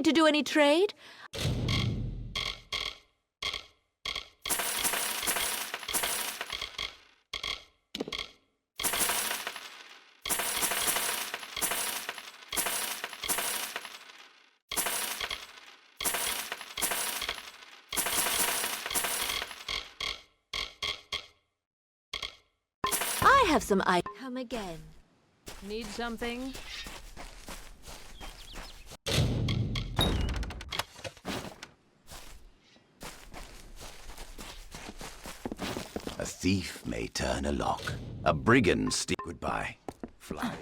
need to do any trade? I have some Come again. Need something? A thief may turn a lock. A brigand steal. Goodbye. Fly high.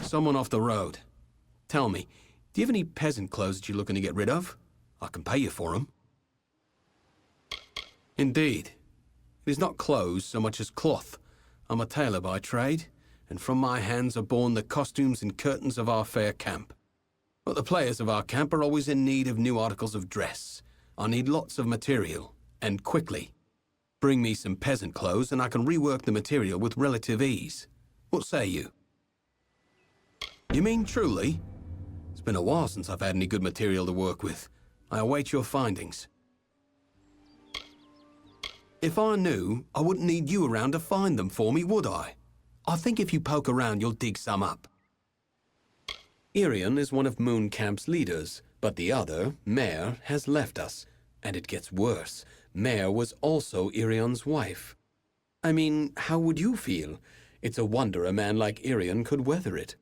Someone off the road. Tell me, do you have any peasant clothes that you're looking to get rid of? I can pay you for them. Indeed. It is not clothes so much as cloth. I'm a tailor by trade, and from my hands are born the costumes and curtains of our fair camp. But the players of our camp are always in need of new articles of dress. I need lots of material, and quickly. Bring me some peasant clothes and I can rework the material with relative ease. What say you? You mean truly? It's been a while since I've had any good material to work with. I await your findings. If I knew, I wouldn't need you around to find them for me, would I? I think if you poke around, you'll dig some up. Irion is one of Moon Camp's leaders, but the other, Mare, has left us. And it gets worse. Mare was also Irion's wife. I mean, how would you feel? It's a wonder a man like Irion could weather it.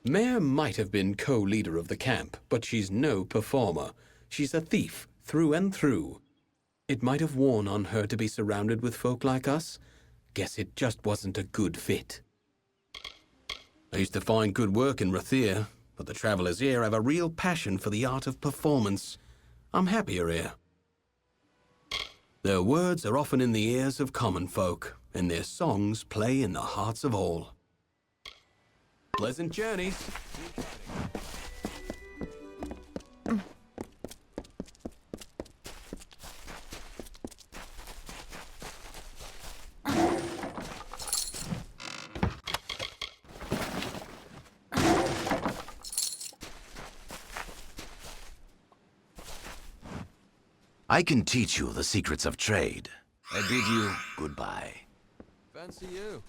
Mare might have been co-leader of the camp, but she's no performer. She's a thief, through and through. It might have worn on her to be surrounded with folk like us. Guess it just wasn't a good fit. I used to find good work in Rathir, but the travelers here have a real passion for the art of performance. I'm happier here. Their words are often in the ears of common folk, and their songs play in the hearts of all. Pleasant journeys. I can teach you the secrets of trade. I bid you goodbye. Fancy you.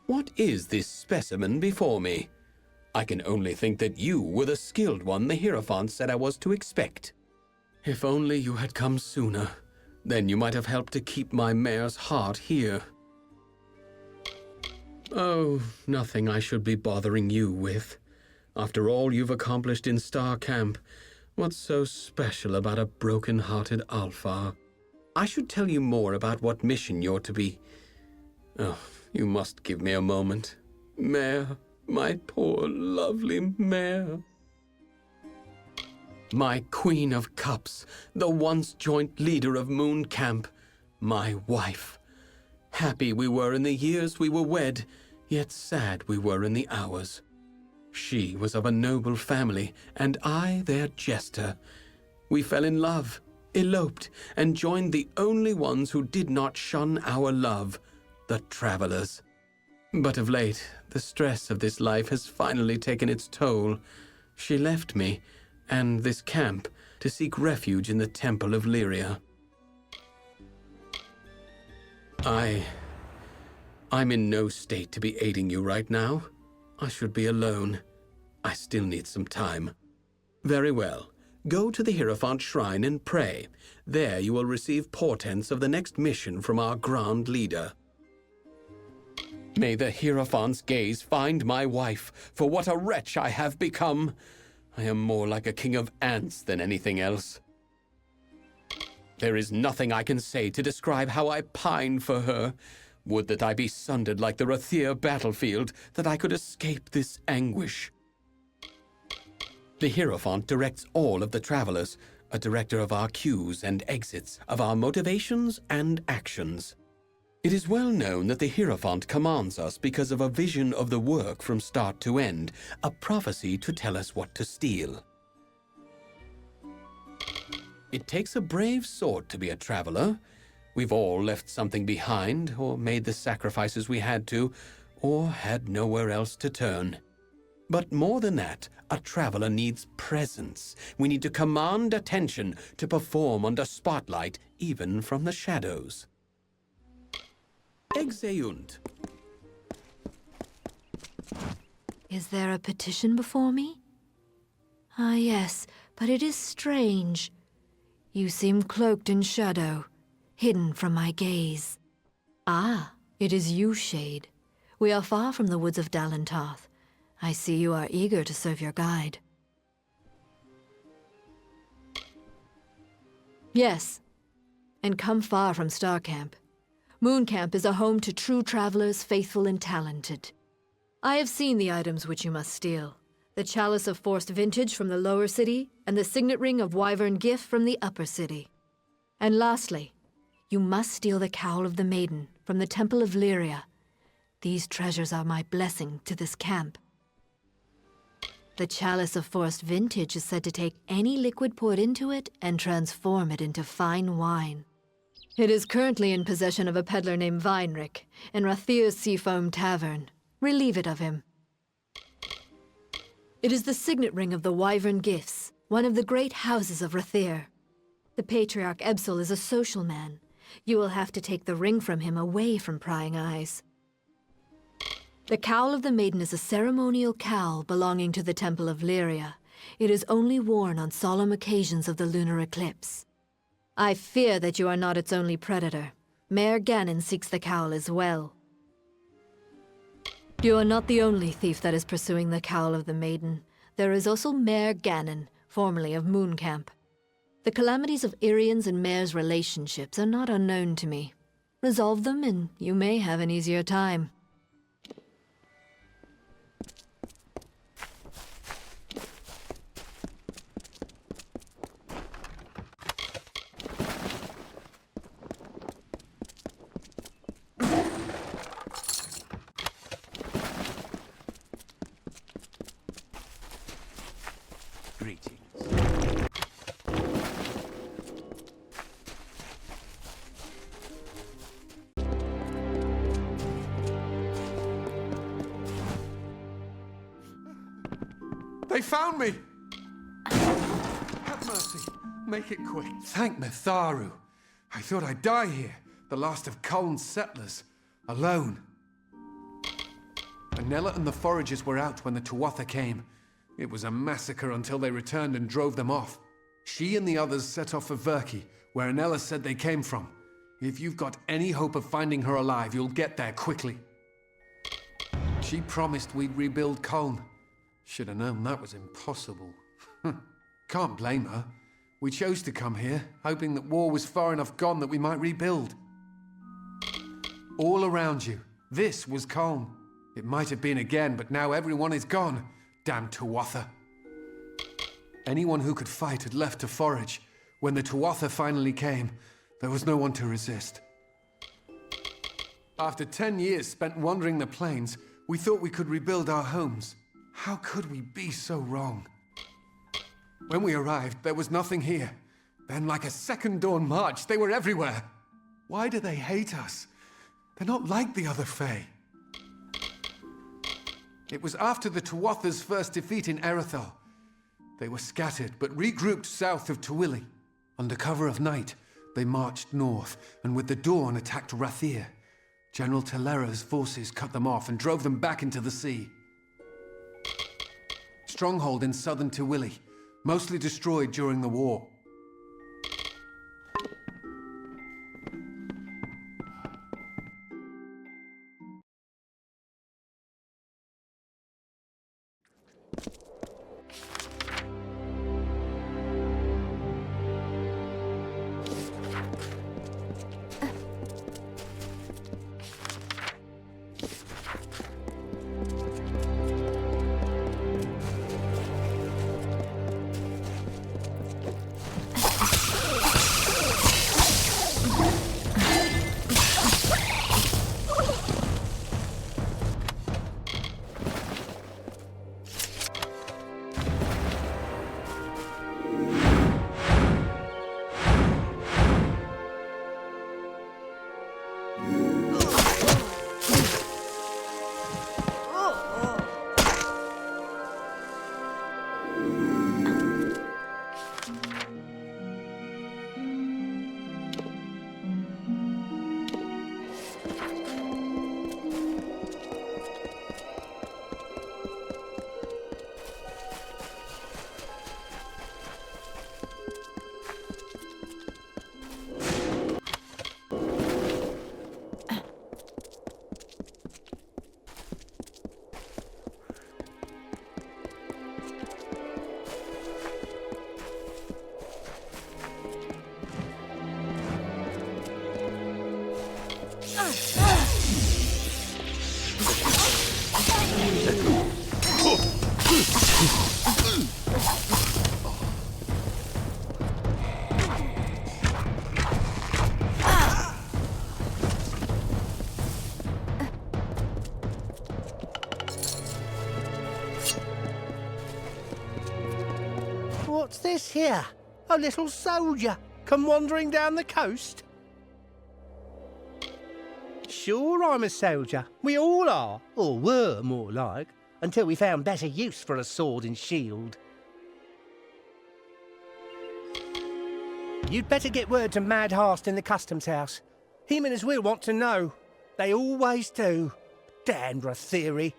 What is this specimen before me? I can only think that you were the skilled one the Hierophant said I was to expect. If only you had come sooner, then you might have helped to keep my mare's heart here. Oh, nothing I should be bothering you with. After all you've accomplished in Star Camp, what's so special about a broken-hearted Alpha? I should tell you more about what mission you're to be... Oh, you must give me a moment. Mare, my poor, lovely Mare. My Queen of Cups, the once joint leader of Moon Camp, my wife. Happy we were in the years we were wed, yet sad we were in the hours. She was of a noble family, and I their jester. We fell in love, eloped, and joined the only ones who did not shun our love, the travelers. But of late, the stress of this life has finally taken its toll. She left me, and this camp, to seek refuge in the Temple of Lyria. I'm in no state to be aiding you right now. I should be alone. I still need some time. Very well. Go to the Hierophant Shrine and pray. There you will receive portents of the next mission from our Grand Leader. May the Hierophant's gaze find my wife, for what a wretch I have become. I am more like a king of ants than anything else. There is nothing I can say to describe how I pine for her. Would that I be sundered like the Rathir battlefield, that I could escape this anguish. The Hierophant directs all of the travelers, a director of our cues and exits, of our motivations and actions. It is well known that the Hierophant commands us because of a vision of the work from start to end, a prophecy to tell us what to steal. It takes a brave sort to be a traveler. We've all left something behind, or made the sacrifices we had to, or had nowhere else to turn. But more than that, a traveler needs presence. We need to command attention, to perform under spotlight, even from the shadows. Exeunt. Is there a petition before me? Ah, yes, but it is strange. You seem cloaked in shadow, hidden from my gaze. Ah, it is you, Shade. We are far from the woods of Dalentarth. I see you are eager to serve your guide. Yes, and come far from Starcamp. Mooncamp is a home to true travelers, faithful and talented. I have seen the items which you must steal. The Chalice of Forced Vintage from the lower city, and the Signet Ring of Wyvern Gift from the upper city. And lastly, you must steal the Cowl of the Maiden from the Temple of Lyria. These treasures are my blessing to this camp. The Chalice of Forced Vintage is said to take any liquid poured into it and transform it into fine wine. It is currently in possession of a peddler named Weinrich in Rathir's Seafoam Tavern. Relieve it of him. It is the signet ring of the Wyvern Gifts, one of the great houses of Rathir. The Patriarch Ebsel is a social man. You will have to take the ring from him away from prying eyes. The Cowl of the Maiden is a ceremonial cowl belonging to the Temple of Lyria. It is only worn on solemn occasions of the lunar eclipse. I fear that you are not its only predator. Mayor Ganon seeks the cowl as well. You are not the only thief that is pursuing the Cowl of the Maiden. There is also Mayor Ganon, formerly of Mooncamp. The calamities of Irian's and Mayor's relationships are not unknown to me. Resolve them and you may have an easier time. Greetings. They found me! Have mercy. Make it quick. Thank Mitharu. I thought I'd die here, the last of Culn's settlers, alone. Anella and the foragers were out when the Tuatha came. It was a massacre until they returned and drove them off. She and the others set off for Verki, where Anella said they came from. If you've got any hope of finding her alive, you'll get there quickly. She promised we'd rebuild Culn. Should have known that was impossible. Can't blame her. We chose to come here, hoping that war was far enough gone that we might rebuild. All around you, this was Culn. It might have been again, but now everyone is gone. Damn Tuatha. Anyone who could fight had left to forage. When the Tuatha finally came, there was no one to resist. After 10 years spent wandering the plains, we thought we could rebuild our homes. How could we be so wrong? When we arrived, there was nothing here. Then, like a second dawn march, they were everywhere. Why do they hate us? They're not like the other Fae. It was after the Tuatha's first defeat in Erythal. They were scattered, but regrouped south of Tuili. Under cover of night, they marched north, and with the dawn attacked Rathir. General Telera's forces cut them off and drove them back into the sea. Stronghold in southern Tuili, mostly destroyed during the war. this here? A little soldier come wandering down the coast? Sure, I'm a soldier. We all are, or were more like, until we found better use for a sword and shield. You'd better get word to Mad Hast in the customs house. Him and his will want to know. They always do. Damned theory.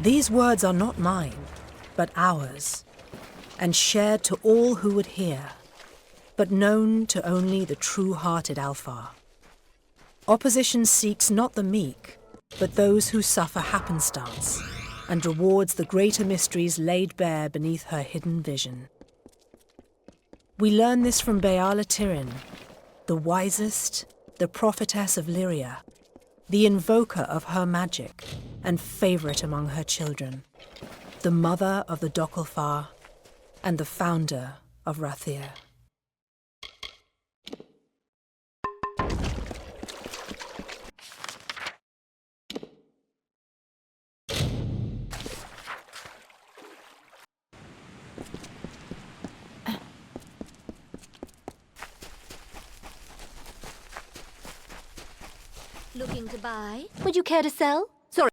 These words are not mine, but ours, and shared to all who would hear, but known to only the true-hearted Alfar. Opposition seeks not the meek, but those who suffer happenstance, and rewards the greater mysteries laid bare beneath her hidden vision. We learn this from Beala Tirin, the wisest, the prophetess of Lyria, the invoker of her magic, and favourite among her children, the mother of the Dokalfar, and the founder of Rathir. Looking to buy? Would you care to sell? Sorry.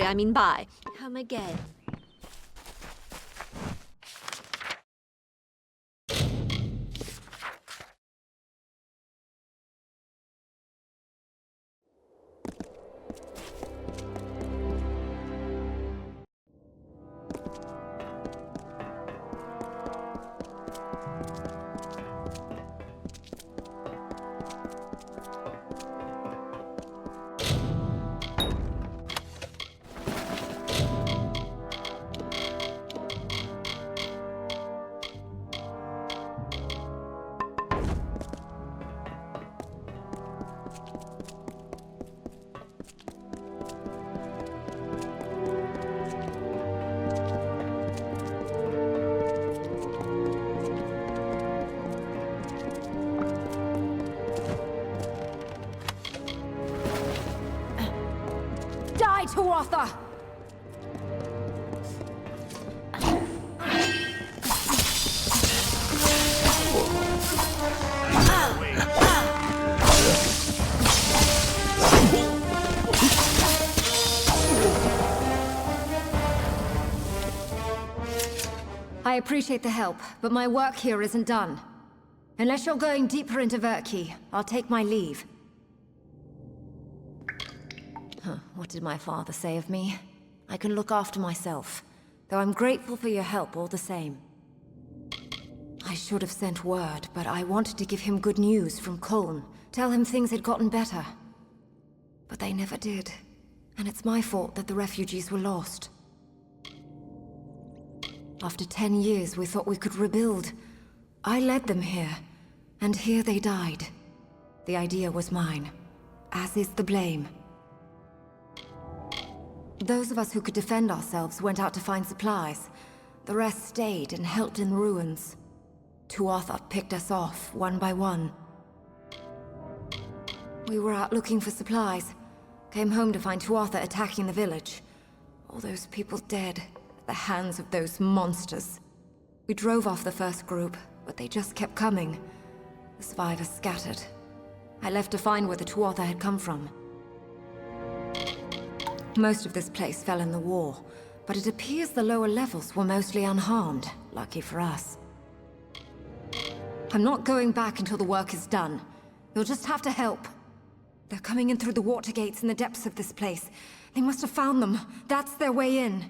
I mean buy. Come again. Die, Tuatha! I appreciate the help, but my work here isn't done. Unless you're going deeper into Verki, I'll take my leave. What did my father say of me? I can look after myself, though I'm grateful for your help all the same. I should have sent word, but I wanted to give him good news from Colne. Tell him things had gotten better. But they never did. And it's my fault that the refugees were lost. After 10 years, we thought we could rebuild. I led them here, and here they died. The idea was mine, as is the blame. Those of us who could defend ourselves went out to find supplies. The rest stayed and helped in ruins. Tuatha picked us off, one by one. We were out looking for supplies. Came home to find Tuatha attacking the village. All those people dead, at the hands of those monsters. We drove off the first group, but they just kept coming. The survivors scattered. I left to find where the Tuatha had come from. Most of this place fell in the war, but it appears the lower levels were mostly unharmed, lucky for us. I'm not going back until the work is done. You'll just have to help. They're coming in through the water gates in the depths of this place. They must have found them. That's their way in.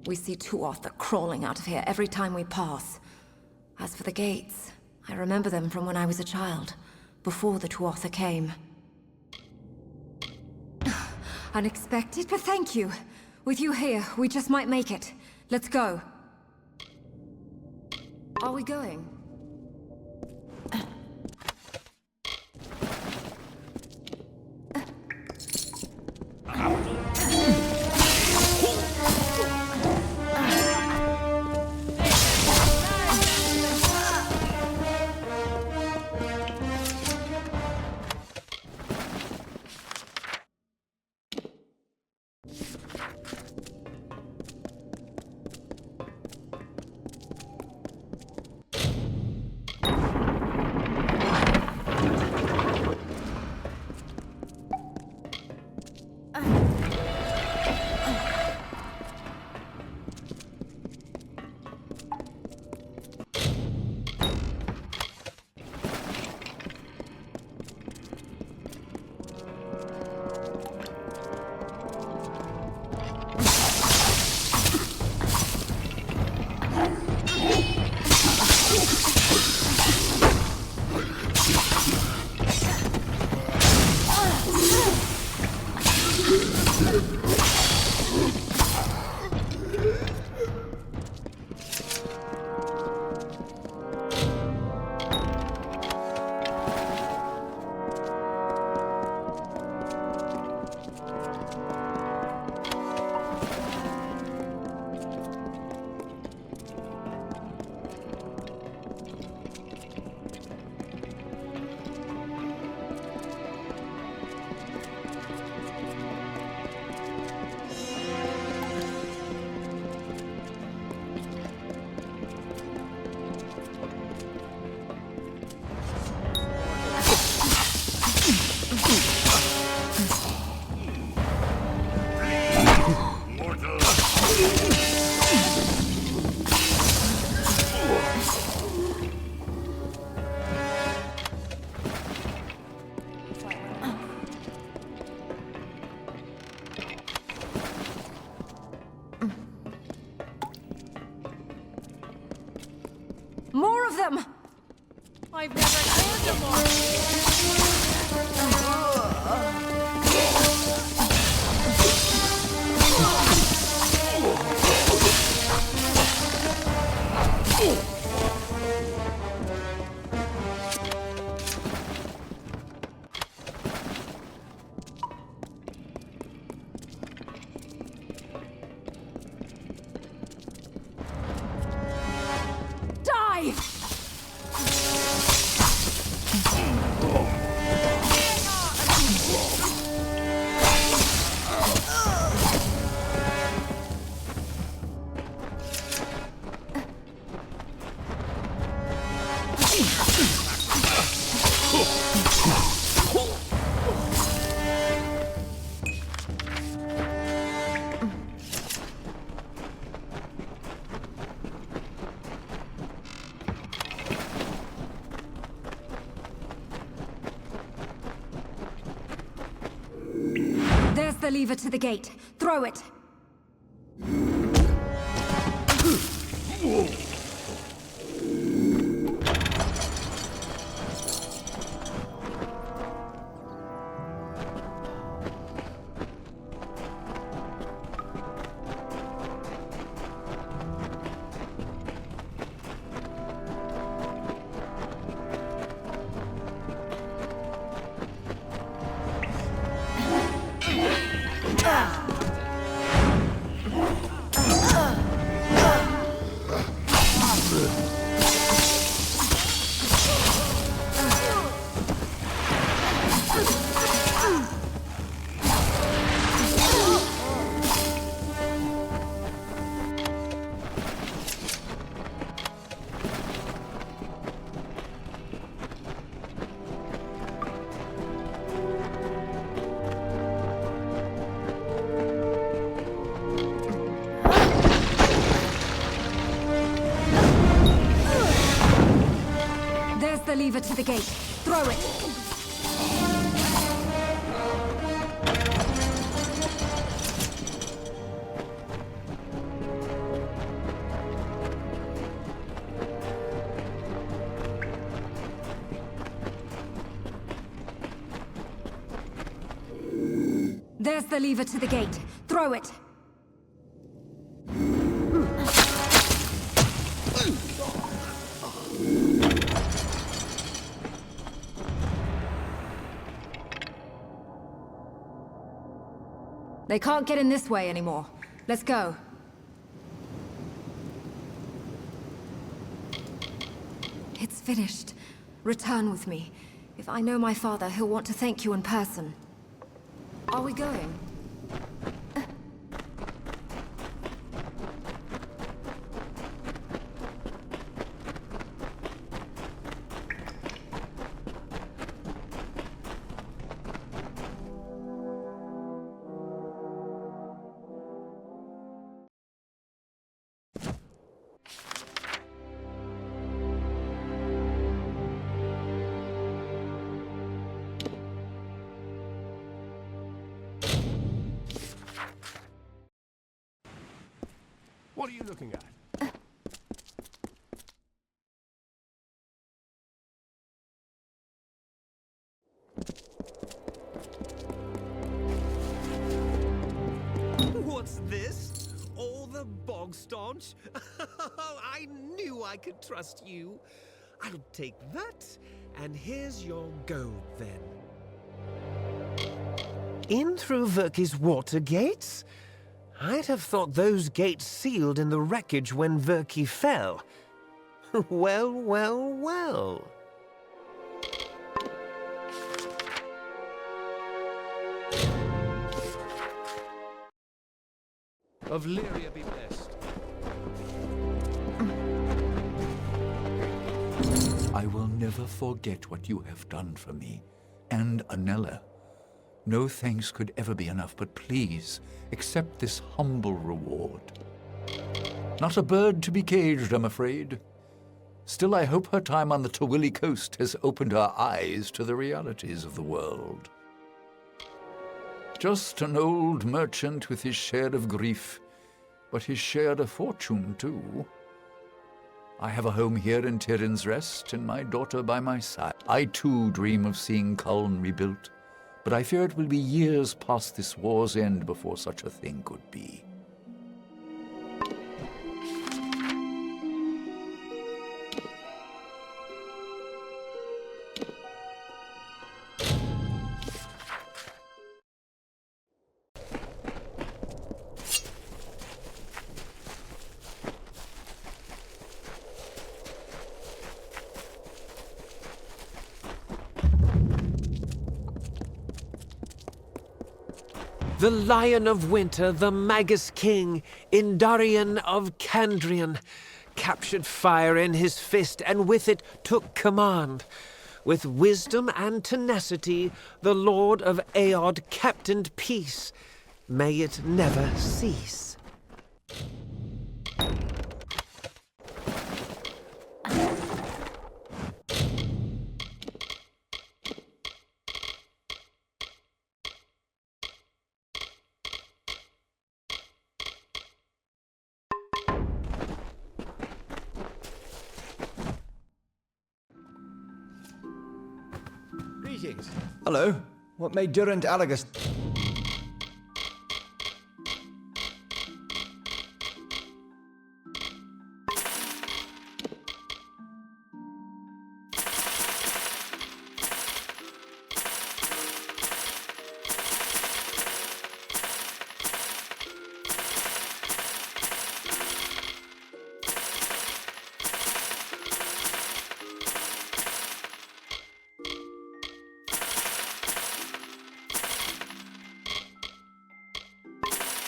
We see Tuatha crawling out of here every time we pass. As for the gates, I remember them from when I was a child, before the Tuatha came. Unexpected, but thank you. With you here, we just might make it. Let's go. Are we going? More of them! I've never heard of more. lever to the gate. Throw it! The lever to the gate. Throw it! There's the lever to the gate. Throw it! They can't get in this way anymore. Let's go. It's finished. Return with me. If I know my father, he'll want to thank you in person. Are we going? What are you looking at? What's this? All the bog staunch? I knew I could trust you. I'll take that, and here's your gold then. In through Verki's water gates? I'd have thought those gates sealed in the wreckage when Verki fell. Well, well, well. Of Lyria be blessed. I will never forget what you have done for me, and Anella. No thanks could ever be enough, but please, accept this humble reward. Not a bird to be caged, I'm afraid. Still, I hope her time on the Tawili coast has opened her eyes to the realities of the world. Just an old merchant with his share of grief, but his share of fortune, too. I have a home here in Tyrion's Rest, and my daughter by my side. I, too, dream of seeing Culn rebuilt, but I fear it will be years past this war's end before such a thing could be. The Lion of Winter, the Magus King, Indarion of Candrian, captured fire in his fist and with it took command. With wisdom and tenacity, the Lord of Aod captained peace. May it never cease. Greetings. Hello. What made Durant Alagus...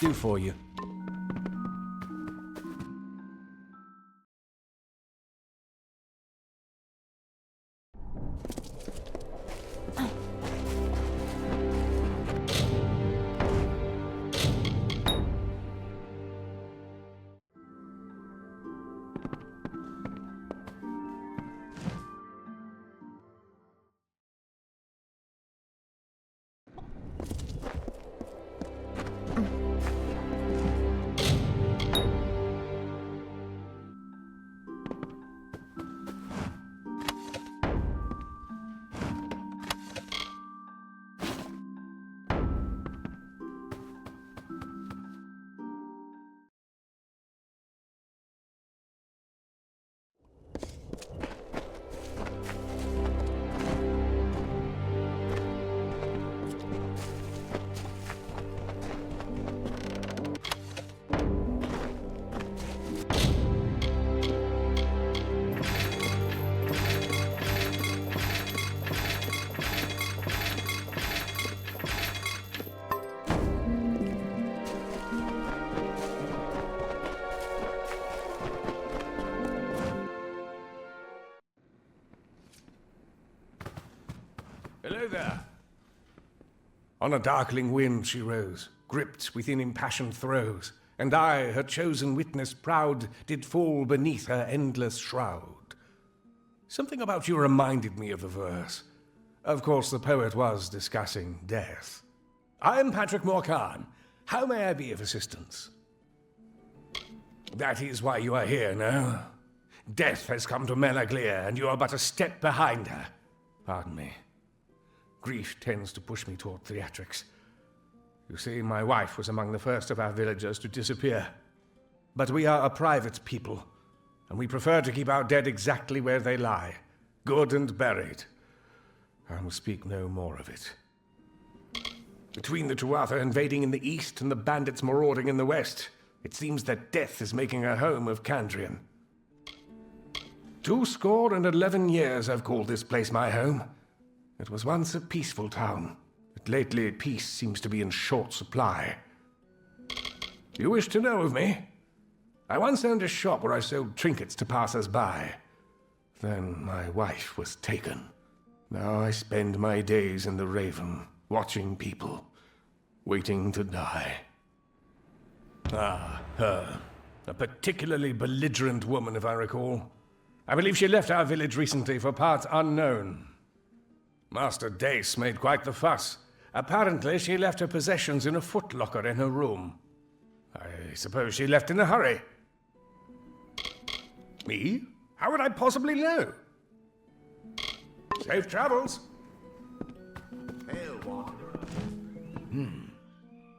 do for you? Hello there. On a darkling wind she rose, gripped within impassioned throes, and I, her chosen witness proud, did fall beneath her endless shroud. Something about you reminded me of the verse. Of course, the poet was discussing death. I am Patrick Morcan. How may I be of assistance? That is why you are here, no? Death has come to Melaglir, and you are but a step behind her. Pardon me. Grief tends to push me toward theatrics. You see, my wife was among the first of our villagers to disappear. But we are a private people, and we prefer to keep our dead exactly where they lie, good and buried. I will speak no more of it. Between the Tuatha invading in the east and the bandits marauding in the west, it seems that death is making a home of Candrian. 211 years I've called this place my home. It was once a peaceful town, but lately peace seems to be in short supply. You wish to know of me? I once owned a shop where I sold trinkets to passers-by. Then my wife was taken. Now I spend my days in the Raven, watching people, waiting to die. Ah, her. A particularly belligerent woman, if I recall. I believe she left our village recently for parts unknown. Master Dace made quite the fuss. Apparently, she left her possessions in a footlocker in her room. I suppose she left in a hurry. Me? How would I possibly know? Safe travels. Hail, wanderer.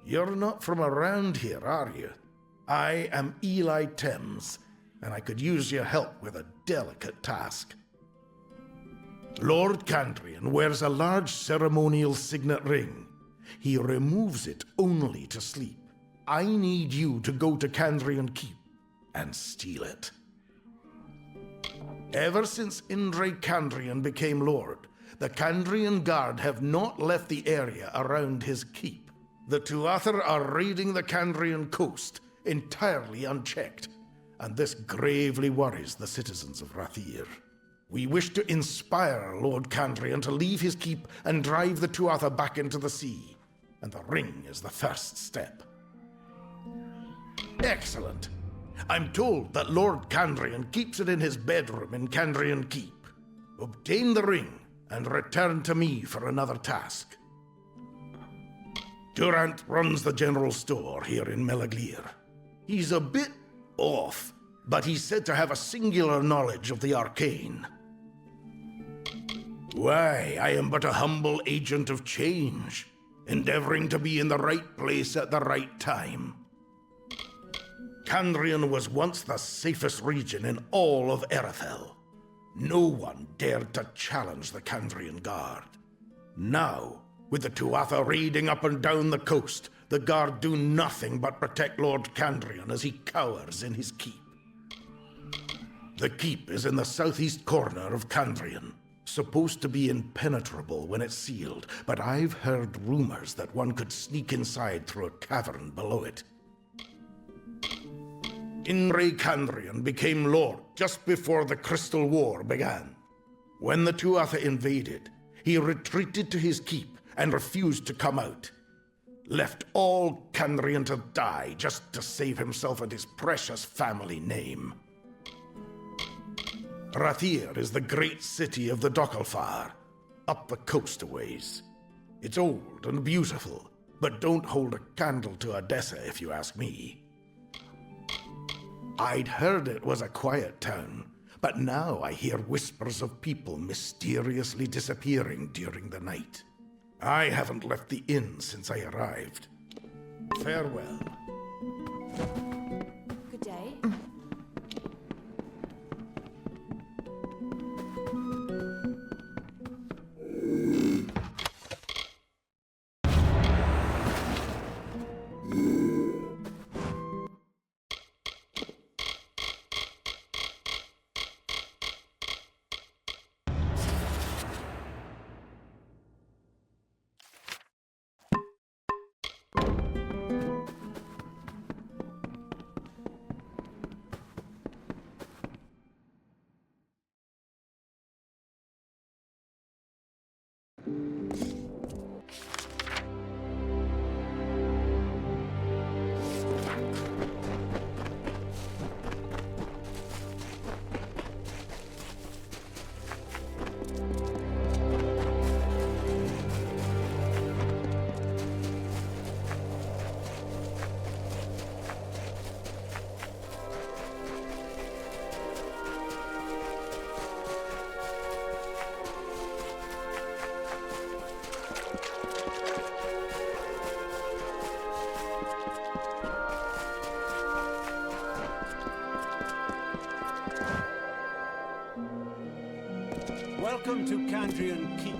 You're not from around here, are you? I am Eli Thames, and I could use your help with a delicate task. Lord Candrian wears a large ceremonial signet ring. He removes it only to sleep. I need you to go to Candrian Keep and steal it. Ever since Indre Candrian became Lord, the Candrian Guard have not left the area around his keep. The Tuatha are raiding the Candrian coast entirely unchecked, and this gravely worries the citizens of Rathir. We wish to inspire Lord Candrian to leave his keep and drive the Tuatha back into the sea, and the ring is the first step. Excellent. I'm told that Lord Candrian keeps it in his bedroom in Candrian Keep. Obtain the ring and return to me for another task. Durant runs the general store here in Melaglir. He's a bit off, but he's said to have a singular knowledge of the arcane. Why, I am but a humble agent of change, endeavoring to be in the right place at the right time. Kandrian was once the safest region in all of Erethel. No one dared to challenge the Kandrian Guard. Now, with the Tuatha raiding up and down the coast, the Guard do nothing but protect Lord Kandrian as he cowers in his keep. The keep is in the southeast corner of Kandrian, supposed to be impenetrable when it's sealed, but I've heard rumors that one could sneak inside through a cavern below it. Inre Kandrian became lord just before the Crystal War began. When the Tuatha invaded, he retreated to his keep and refused to come out. Left all Kandrian to die just to save himself and his precious family name. Rathir is the great city of the Dokkalfar, up the coast a ways. It's old and beautiful, but don't hold a candle to Odessa if you ask me. I'd heard it was a quiet town, but now I hear whispers of people mysteriously disappearing during the night. I haven't left the inn since I arrived. Farewell. Good day. Welcome to Kandrian Keep.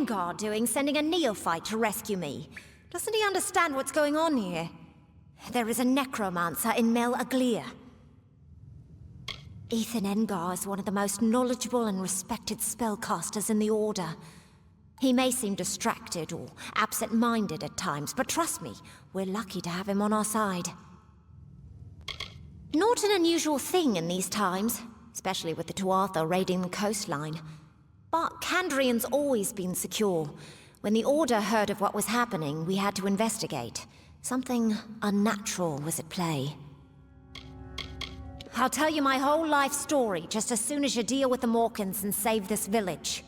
Engar doing sending a neophyte to rescue me? Doesn't he understand what's going on here? There is a necromancer in Mel Aglia. Ethan Engar is one of the most knowledgeable and respected spellcasters in the Order. He may seem distracted or absent-minded at times, but trust me, we're lucky to have him on our side. Not an unusual thing in these times, especially with the Tuatha raiding the coastline. But Kandrian's always been secure. When the Order heard of what was happening, we had to investigate. Something unnatural was at play. I'll tell you my whole life story just as soon as you deal with the Morkans and save this village.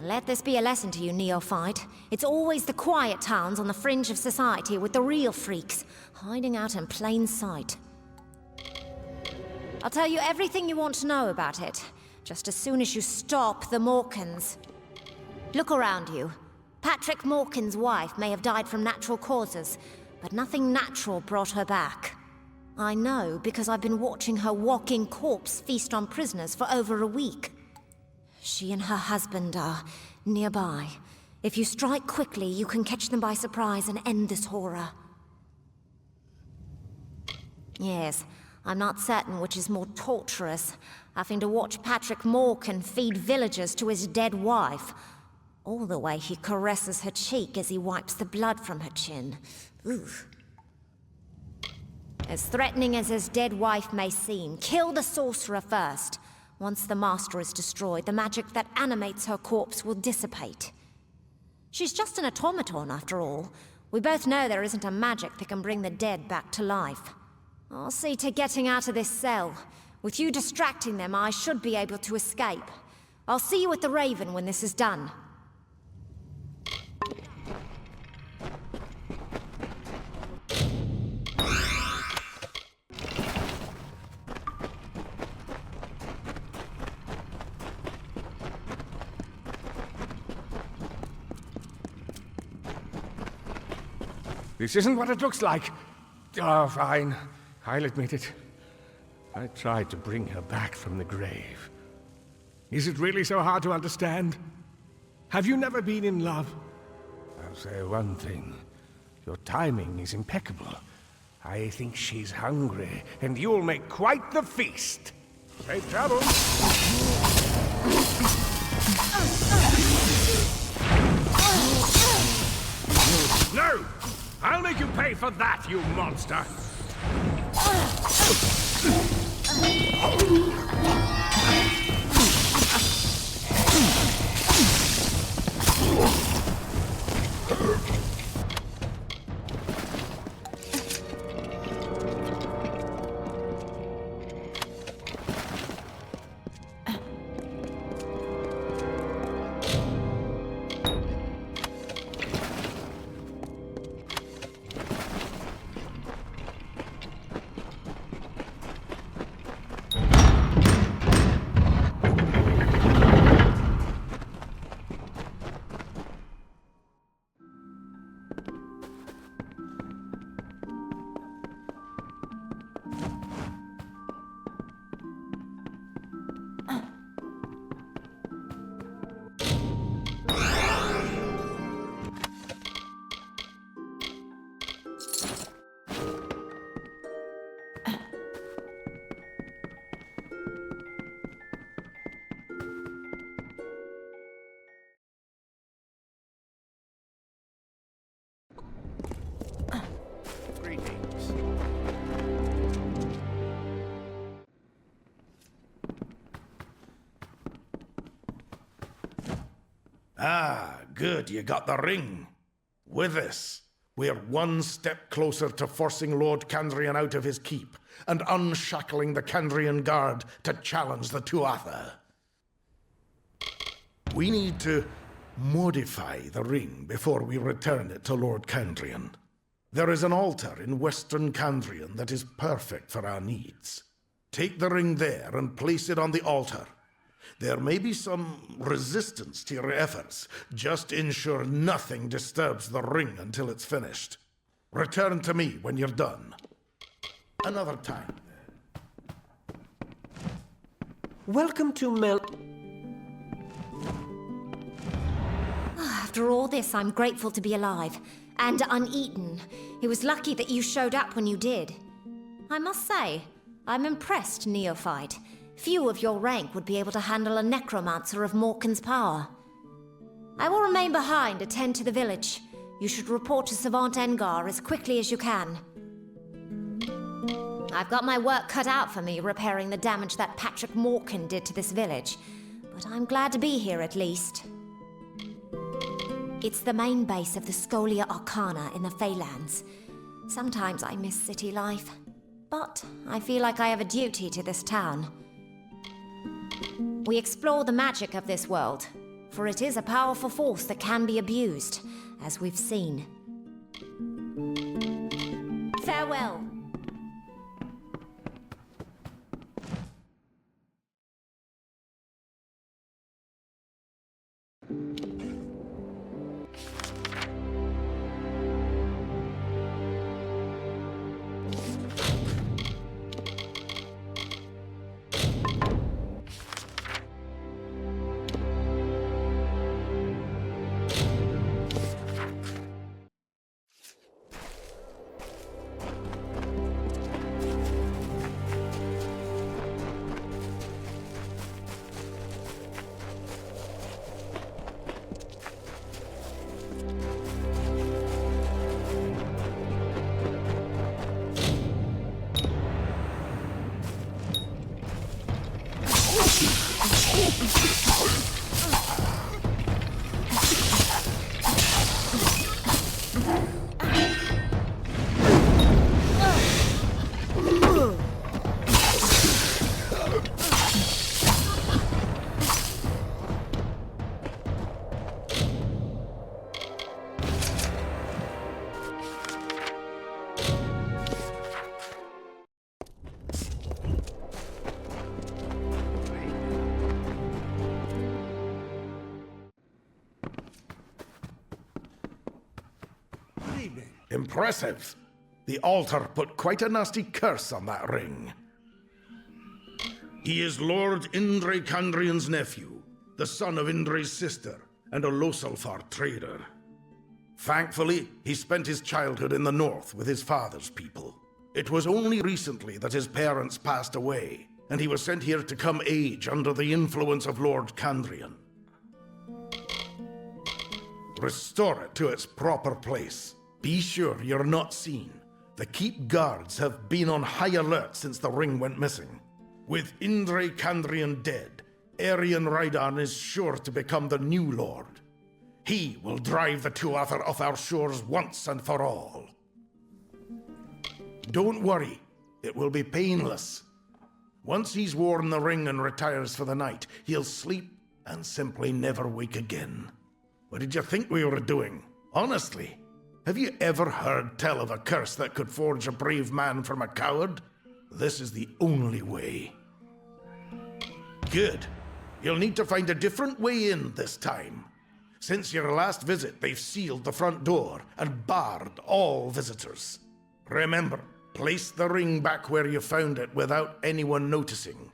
Let this be a lesson to you, neophyte. It's always the quiet towns on the fringe of society with the real freaks, hiding out in plain sight. I'll tell you everything you want to know about it, just as soon as you stop the Morkans. Look around you. Patrick Morkan's wife may have died from natural causes, but nothing natural brought her back. I know because I've been watching her walking corpse feast on prisoners for over a week. She and her husband are nearby. If you strike quickly, you can catch them by surprise and end this horror. Yes, I'm not certain which is more torturous, having to watch Patrick Morkan feed villagers to his dead wife, or the way he caresses her cheek as he wipes the blood from her chin. Oof. As threatening as his dead wife may seem, kill the sorcerer first. Once the Master is destroyed, the magic that animates her corpse will dissipate. She's just an automaton, after all. We both know there isn't a magic that can bring the dead back to life. I'll see to getting out of this cell. With you distracting them, I should be able to escape. I'll see you at the Raven when this is done. This isn't what it looks like. Oh, fine. I'll admit it. I tried to bring her back from the grave. Is it really so hard to understand? Have you never been in love? I'll say one thing. Your timing is impeccable. I think she's hungry, and you'll make quite the feast. Safe travels. No! I'll make you pay for that, you monster! Ah, good, you got the ring. With this, we're one step closer to forcing Lord Kandrian out of his keep and unshackling the Kandrian Guard to challenge the Tuatha. We need to modify the ring before we return it to Lord Kandrian. There is an altar in Western Kandrian that is perfect for our needs. Take the ring there and place it on the altar. There may be some resistance to your efforts. Just ensure nothing disturbs the ring until it's finished. Return to me when you're done. Another time. Welcome to After all this, I'm grateful to be alive. And uneaten. It was lucky that you showed up when you did. I must say, I'm impressed, neophyte. Few of your rank would be able to handle a necromancer of Morkan's power. I will remain behind to tend to the village. You should report to Savant Engar as quickly as you can. I've got my work cut out for me repairing the damage that Patrick Morkan did to this village, but I'm glad to be here at least. It's the main base of the Scholia Arcana in the Feylands. Sometimes I miss city life, but I feel like I have a duty to this town. We explore the magic of this world, for it is a powerful force that can be abused, as we've seen. Farewell. Impressive. The altar put quite a nasty curse on that ring. He is Lord Indre Kandrian's nephew, the son of Indre's sister, and a Losalfar trader. Thankfully, he spent his childhood in the north with his father's people. It was only recently that his parents passed away, and he was sent here to come age under the influence of Lord Kandrian. Restore it to its proper place. Be sure you're not seen. The keep guards have been on high alert since the ring went missing. With Indre Kandrian dead, Arian Raidan is sure to become the new lord. He will drive the Tuatha off our shores once and for all. Don't worry, it will be painless. Once he's worn the ring and retires for the night, he'll sleep and simply never wake again. What did you think we were doing? Honestly, have you ever heard tell of a curse that could forge a brave man from a coward? This is the only way. Good. You'll need to find a different way in this time. Since your last visit, they've sealed the front door and barred all visitors. Remember, place the ring back where you found it without anyone noticing.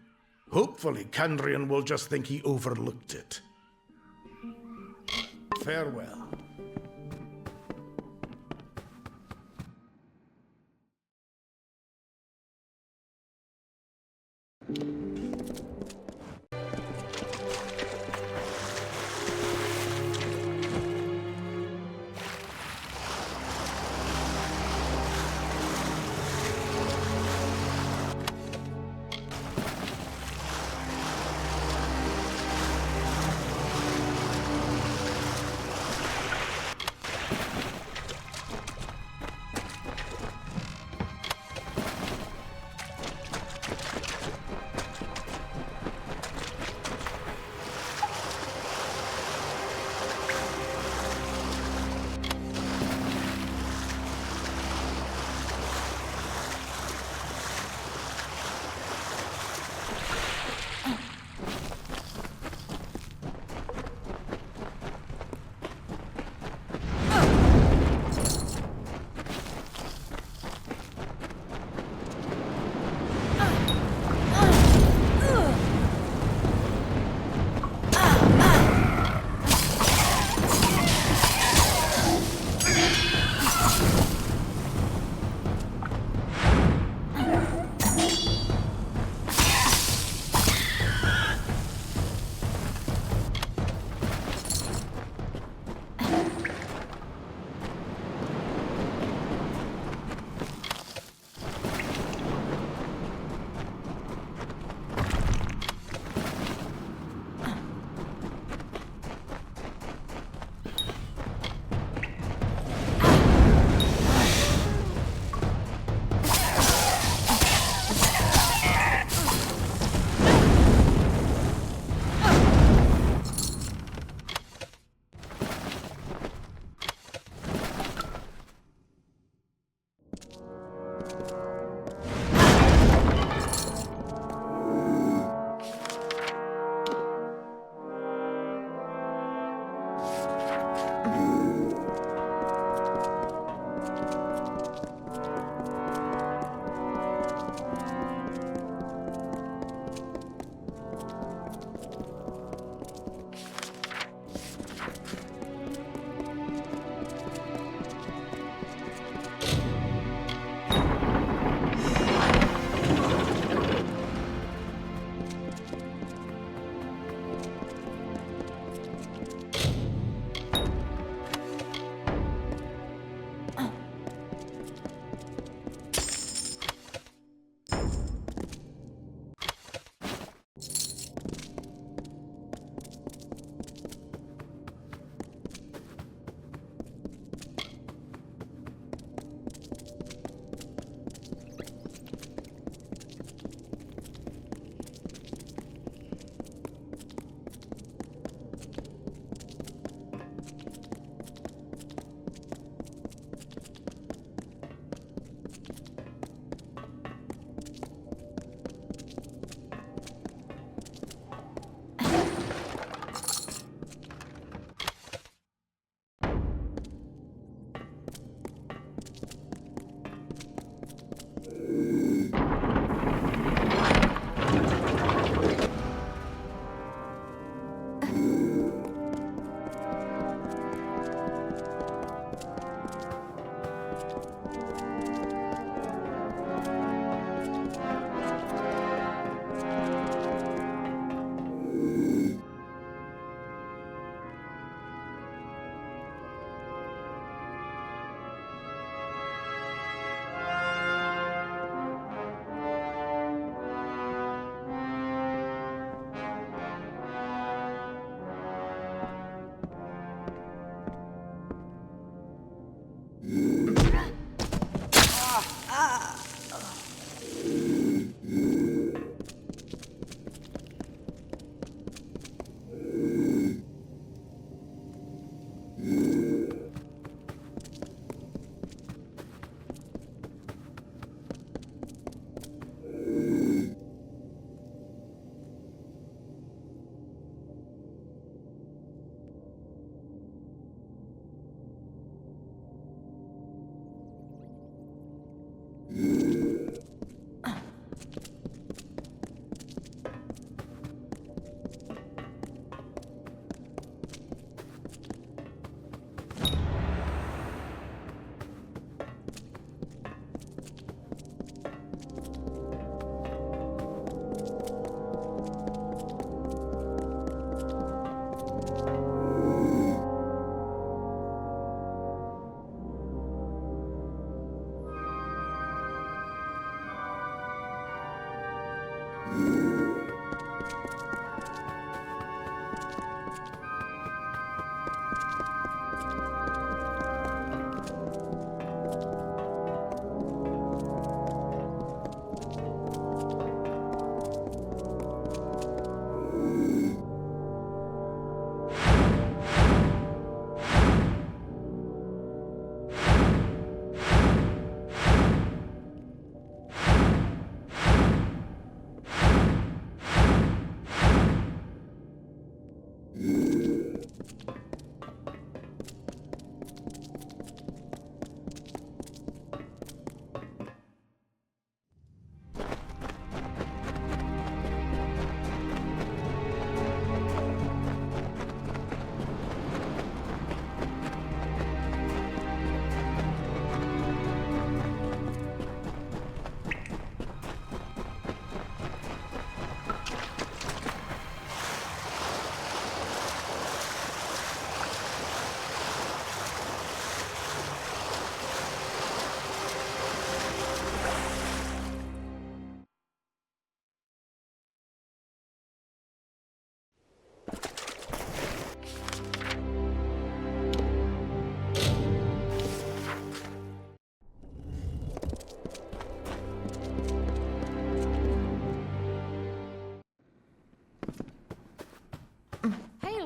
Hopefully, Kandrian will just think he overlooked it. Farewell.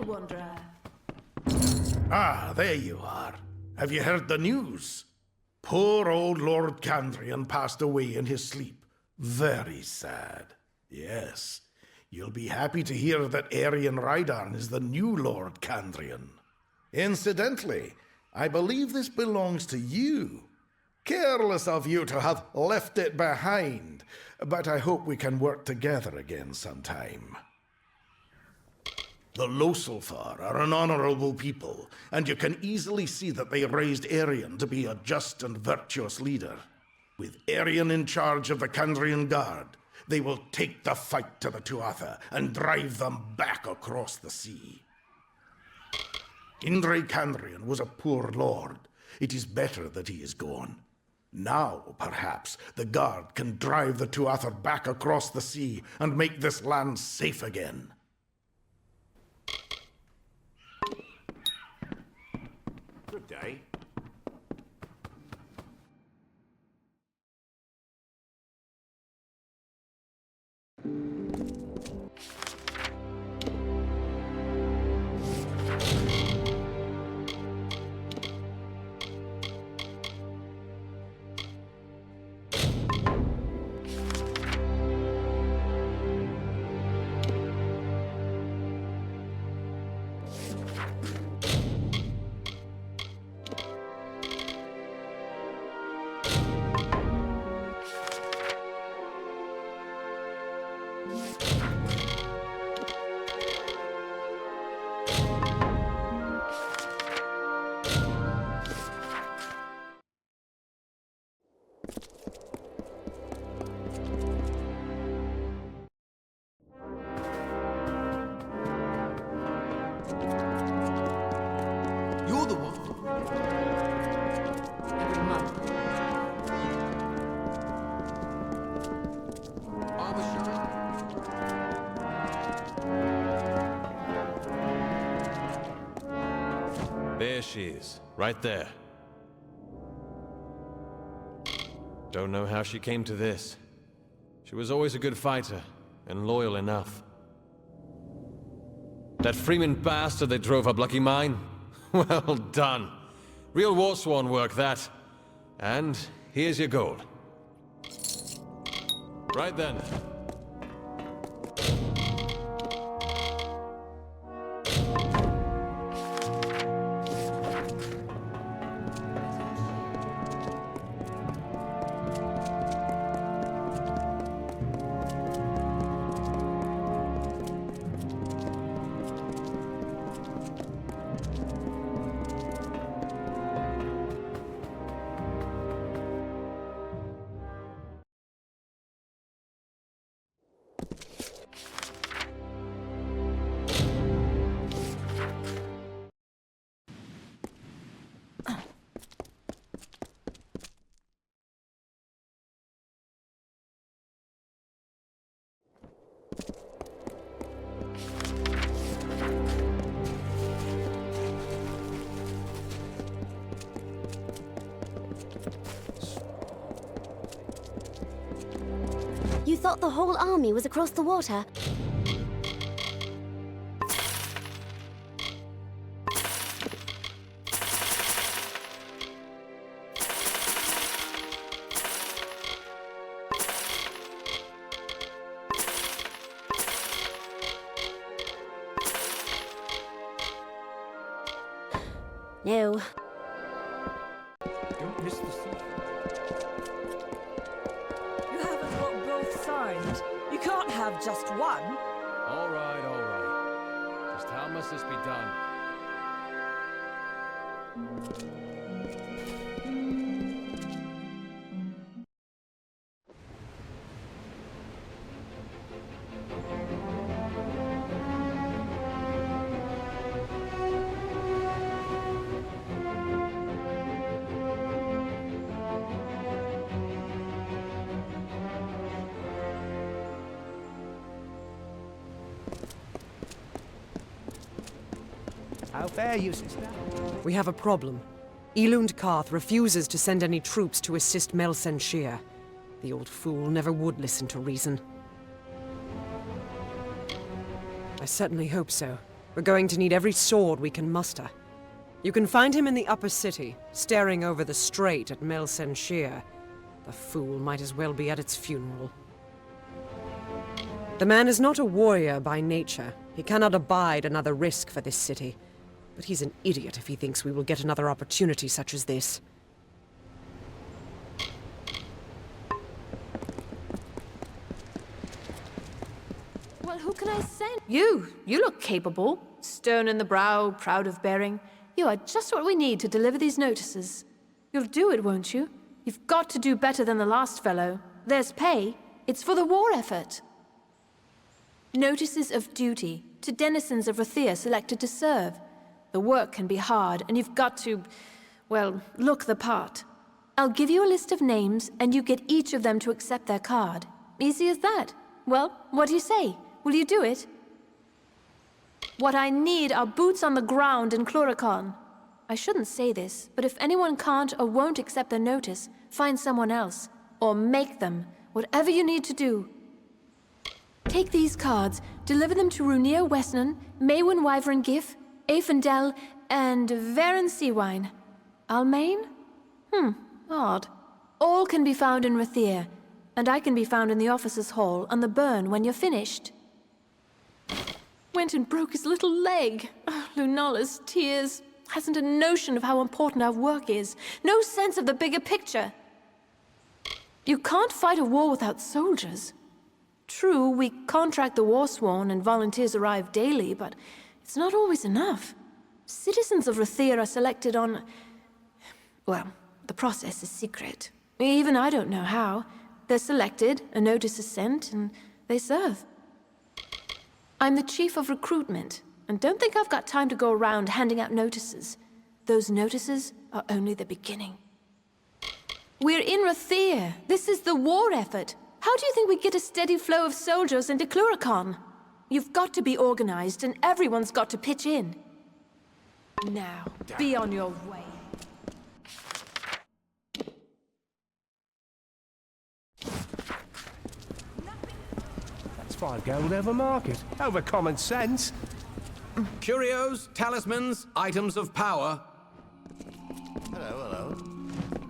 wanderer. Ah, there you are. Have you heard the news? Poor old Lord Candrian passed away in his sleep. Very sad. Yes. You'll be happy to hear that Arian Rydarn is the new Lord Candrian. Incidentally, I believe this belongs to you. Careless of you to have left it behind, but I hope we can work together again sometime. The Loselfar are an honorable people, and you can easily see that they raised Arian to be a just and virtuous leader. With Arian in charge of the Candrian Guard, they will take the fight to the Tuatha and drive them back across the sea. Indre Candrian was a poor lord. It is better that he is gone. Now, perhaps, the Guard can drive the Tuatha back across the sea and make this land safe again. Good day. You're the one. Every month. There she is, right there. Don't know how she came to this. She was always a good fighter, and loyal enough. That Freeman bastard that drove up Lucky Mine? Well done. Real Warsworn work, that. And here's your gold. Right then. You thought the whole army was across the water? No. Don't miss the sea. You haven't got both signed. You can't have just one. All right, all right. Just how must this be done? How fare you, sister? We have a problem. Elund Karth refuses to send any troops to assist Melsen Shir. The old fool never would listen to reason. I certainly hope so. We're going to need every sword we can muster. You can find him in the upper city, staring over the strait at Melsen Shear. The fool might as well be at its funeral. The man is not a warrior by nature. He cannot abide another risk for this city. But he's an idiot if he thinks we will get another opportunity such as this. Well, who can I send? You look capable. Stern in the brow, proud of bearing. You are just what we need to deliver these notices. You'll do it, won't you? You've got to do better than the last fellow. There's pay. It's for the war effort. Notices of duty to denizens of Rathir selected to serve. The work can be hard, and you've got to, well, look the part. I'll give you a list of names, and you get each of them to accept their card. Easy as that. Well, what do you say? Will you do it? What I need are boots on the ground in Cluricon. I shouldn't say this, but if anyone can't or won't accept the notice, find someone else. Or make them. Whatever you need to do. Take these cards, deliver them to Runir Westnon, Maywin Wyvern Gif, Aefendel, and Varen Seawine. Almain? Odd. All can be found in Rathir, and I can be found in the officers' hall on the burn when you're finished. Went and broke his little leg. Lunala's tears. Hasn't a notion of how important our work is. No sense of the bigger picture. You can't fight a war without soldiers. True, we contract the Warsworn and volunteers arrive daily, but it's not always enough. Citizens of Rathir are selected on... Well, the process is secret. Even I don't know how. They're selected, a notice is sent, and they serve. I'm the chief of recruitment, and don't think I've got time to go around handing out notices. Those notices are only the beginning. We're in Rathir. This is the war effort. How do you think we get a steady flow of soldiers into Cluricon? You've got to be organized, and everyone's got to pitch in. Now, be on your way. That's 5 gold over market, over common sense. Curios, talismans, items of power. Hello.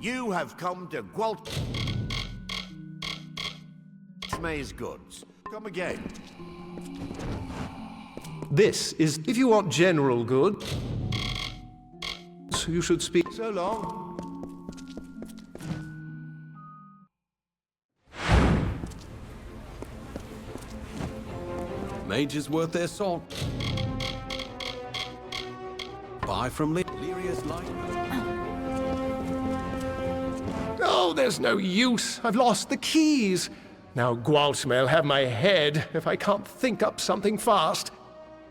You have come to May's goods. Come again. This is if you want general good. You should speak. So long. Mages worth their salt. Buy from Lyria's light. Oh, there's no use. I've lost the keys. Now Gwalch may'll have my head if I can't think up something fast.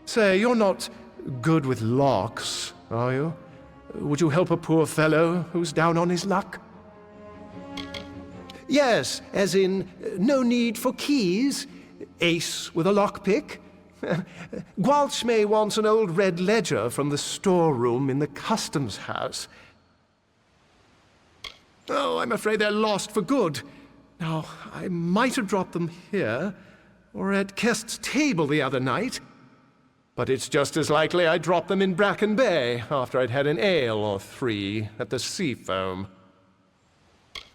Say, you're not good with locks, are you? Would you help a poor fellow who's down on his luck? Yes, as in, no need for keys. Ace with a lockpick. Gwalchmay wants an old red ledger from the storeroom in the customs house. Oh, I'm afraid they're lost for good. Now, I might have dropped them here, or at Kest's table the other night. But it's just as likely I dropped them in Bracken Bay after I'd had an ale or 3 at the Seafoam.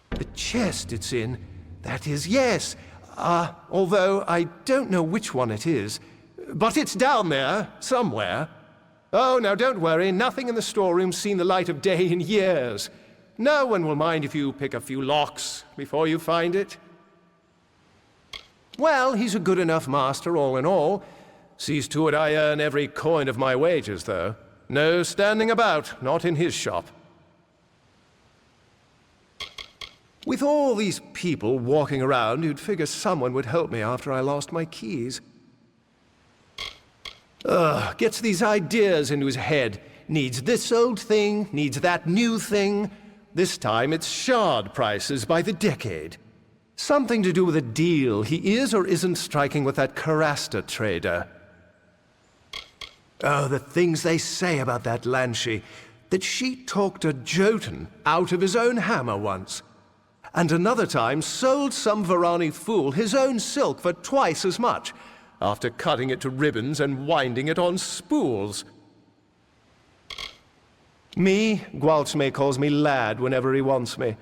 The chest it's in, that is, yes. Although I don't know which one it is. But it's down there, somewhere. Oh, now don't worry, nothing in the storeroom's seen the light of day in years. No one will mind if you pick a few locks before you find it. Well, he's a good enough master all in all. Sees to it I earn every coin of my wages, though. No standing about, not in his shop. With all these people walking around, you'd figure someone would help me after I lost my keys. Gets these ideas into his head. Needs this old thing, needs that new thing. This time it's shard prices by the decade. Something to do with a deal he is or isn't striking with that Karasta trader. Oh, the things they say about that Lanshi. That she talked a Jotun out of his own hammer once. And another time sold some Varani fool his own silk for twice as much. after cutting it to ribbons and winding it on spools. Me, Gwalchme calls me lad whenever he wants me,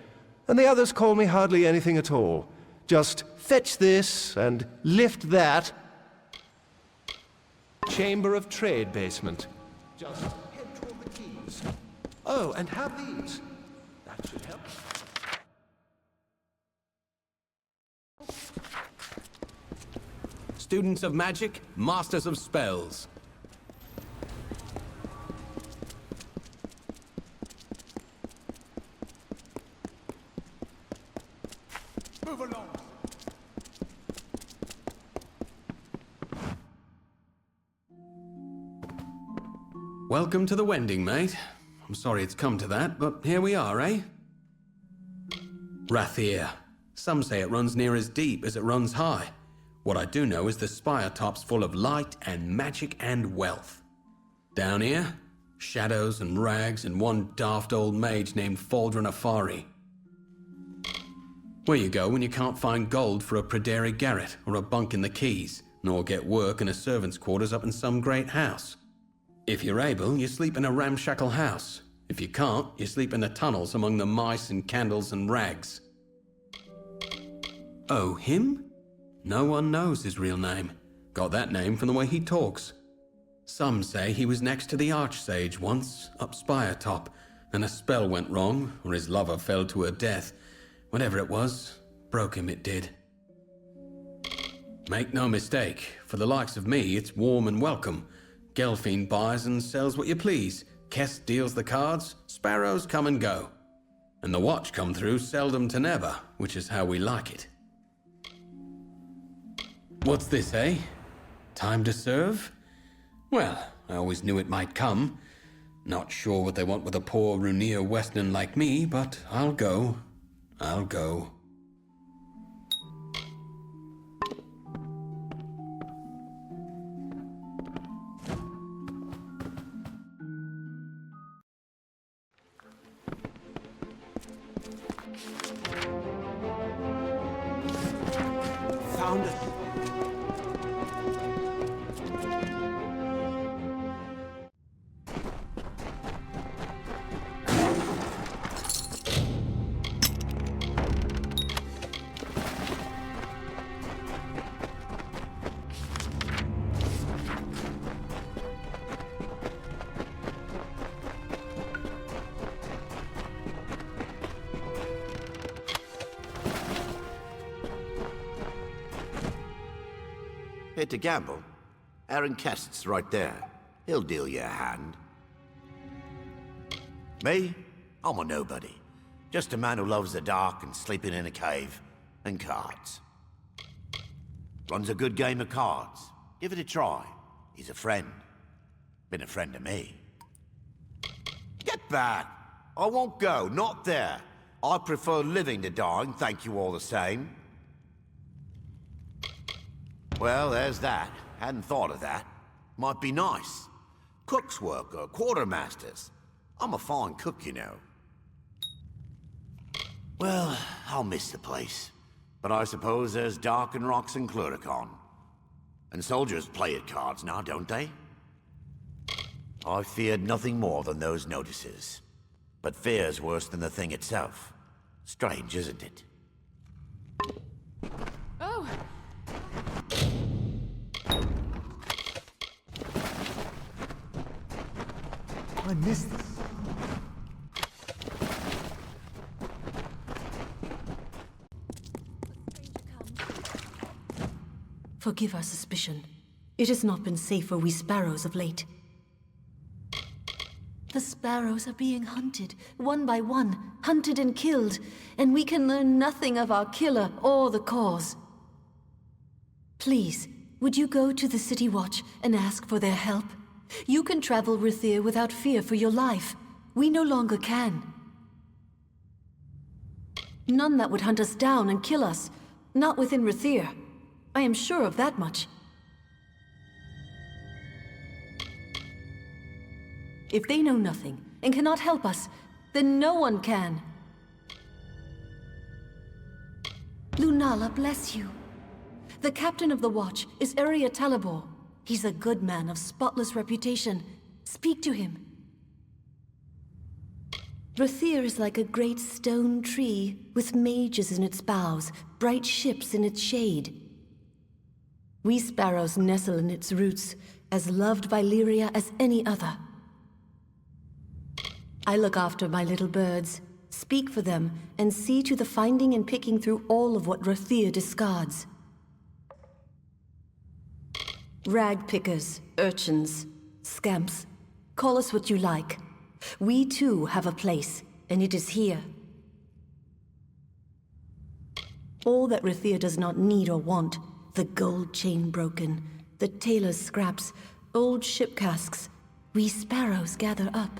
and the others call me hardly anything at all. Just fetch this and lift that. Chamber of Trade basement. Just head toward the keys. Oh, and have these. That should help. Students of magic, masters of spells. Move along. Welcome to the Wending, mate. I'm sorry it's come to that, but here we are, eh? Rathir. Some say it runs near as deep as it runs high. What I do know is the spire top's full of light and magic and wealth. Down here, shadows and rags and one daft old mage named Faldron Afari. Where you go when you can't find gold for a Praderi garret or a bunk in the Keys, nor get work in a servant's quarters up in some great house. If you're able, you sleep in a ramshackle house. If you can't, you sleep in the tunnels among the mice and candles and rags. Oh, him? No one knows his real name. Got that name from the way he talks. Some say he was next to the Archsage once, up Spire Top, and a spell went wrong, or his lover fell to her death. Whatever it was, broke him it did. Make no mistake, for the likes of me, it's warm and welcome. Gelfine buys and sells what you please. Kest deals the cards, sparrows come and go. And the watch come through seldom to never, which is how we like it. What's this, eh? Time to serve? Well, I always knew it might come. Not sure what they want with a poor Runir Western like me, but I'll go. I'll go. Found it. Here to gamble? Aaron Kest's right there. He'll deal you a hand. Me? I'm a nobody. Just a man who loves the dark and sleeping in a cave. And cards. Runs a good game of cards. Give it a try. He's a friend. Been a friend to me. Get back! I won't go, not there. I prefer living to dying, thank you all the same. Well, there's that. Hadn't thought of that. Might be nice. Cook's work or quartermaster's. I'm a fine cook, you know. Well, I'll miss the place. But I suppose there's Dark and Rocks and Cluricon. And soldiers play at cards now, don't they? I feared nothing more than those notices. But fear's worse than the thing itself. Strange, isn't it? Oh! I missed this. Forgive our suspicion. It has not been safe for we sparrows of late. The sparrows are being hunted, one by one, hunted and killed, and we can learn nothing of our killer or the cause. Please, would you go to the City Watch and ask for their help? You can travel Rathir without fear for your life. We no longer can. None that would hunt us down and kill us. Not within Rathir. I am sure of that much. If they know nothing and cannot help us, then no one can. Lunala bless you. The captain of the watch is Uriah Talabor. He's a good man of spotless reputation. Speak to him. Rathir is like a great stone tree, with mages in its boughs, bright ships in its shade. We sparrows nestle in its roots, as loved by Lyria as any other. I look after my little birds, speak for them, and see to the finding and picking through all of what Rathir discards. Rag pickers, urchins, scamps, call us what you like. We too have a place, and it is here. All that Rathir does not need or want, the gold chain broken, the tailor's scraps, old ship casks, we sparrows gather up.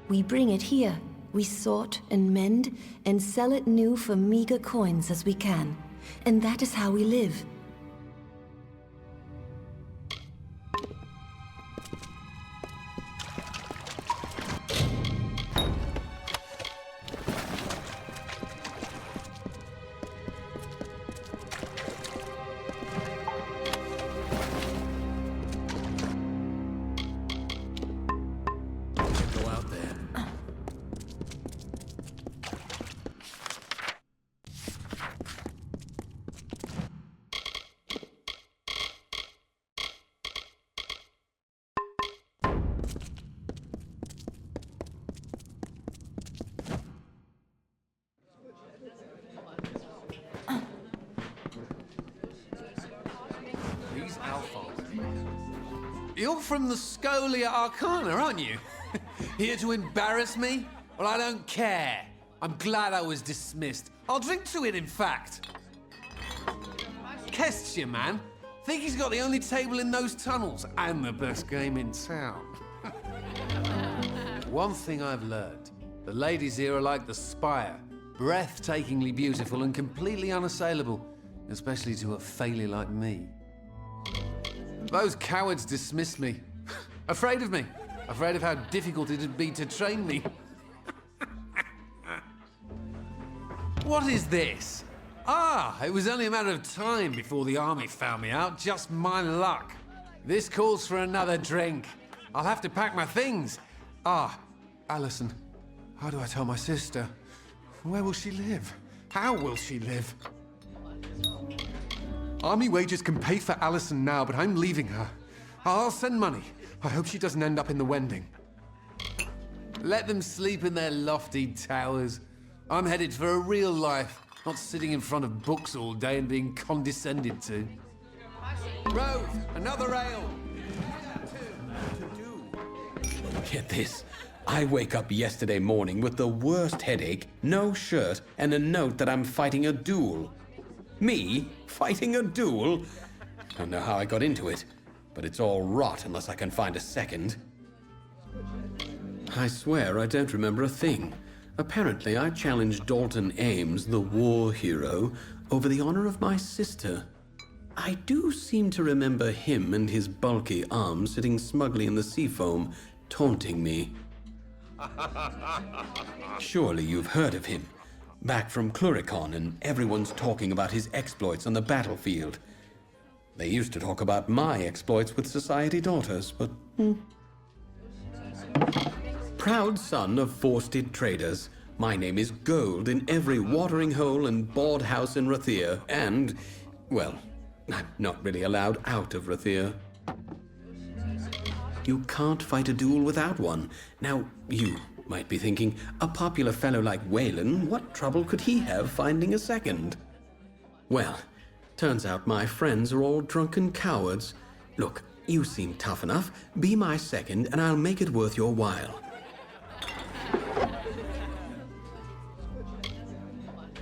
We bring it here, we sort and mend, and sell it new for meager coins as we can. And that is how we live. Go out there. These Alphons. You're from the Scholia Arcana, aren't you? Here to embarrass me? Well, I don't care. I'm glad I was dismissed. I'll drink to it, in fact. Kestia, man. Think he's got the only table in those tunnels and the best game in town. One thing I've learned. The ladies here are like the spire. Breathtakingly beautiful and completely unassailable. Especially to a failure like me. Those cowards dismissed me. Afraid of me. Afraid of how difficult it'd be to train me. What is this? Ah, it was only a matter of time before the army found me out. Just my luck. This calls for another drink. I'll have to pack my things. Ah, Alison. How do I tell my sister? Where will she live? How will she live? Army wages can pay for Alison now, but I'm leaving her. I'll send money. I hope she doesn't end up in the Wending. Let them sleep in their lofty towers. I'm headed for a real life, not sitting in front of books all day and being condescended to. Rove, another ale! Get this. I wake up yesterday morning with the worst headache, no shirt, and a note that I'm fighting a duel. Me? Fighting a duel? I don't know how I got into it, but it's all rot unless I can find a second. I swear I don't remember a thing. Apparently I challenged Dalton Ames, the war hero, over the honor of my sister. I do seem to remember him and his bulky arm sitting smugly in the sea foam, taunting me. Surely you've heard of him. Back from Cluricon, and everyone's talking about his exploits on the battlefield. They used to talk about my exploits with society daughters, but... Proud son of forested traders, my name is gold in every watering hole and board house in Rathir, and, well, I'm not really allowed out of Rathir. You can't fight a duel without one. Now, you might be thinking, a popular fellow like Wayland, what trouble could he have finding a second? Well, turns out my friends are all drunken cowards. Look, you seem tough enough. Be my second, and I'll make it worth your while.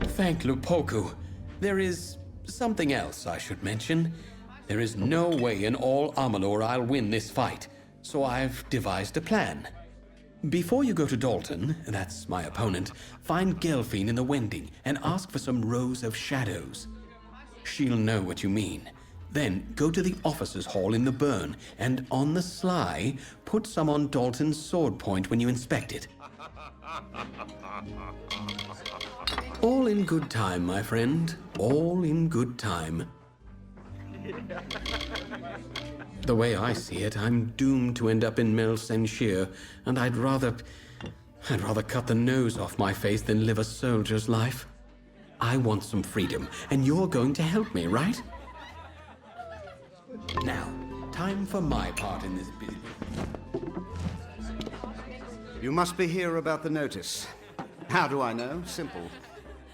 Thank Lupoku. There is something else I should mention. There is no way in all Amalur I'll win this fight, so I've devised a plan. Before you go to Dalton, that's my opponent, find Gelfine in the Wending and ask for some rows of shadows. She'll know what you mean. Then go to the officers' hall in the burn and on the sly, put some on Dalton's sword point when you inspect it. All in good time, my friend. All in good time. The way I see it, I'm doomed to end up in Mel Senshir, and I'd rather cut the nose off my face than live a soldier's life. I want some freedom, and you're going to help me, right? Now, time for my part in this business. You must be here about the notice. How do I know? Simple.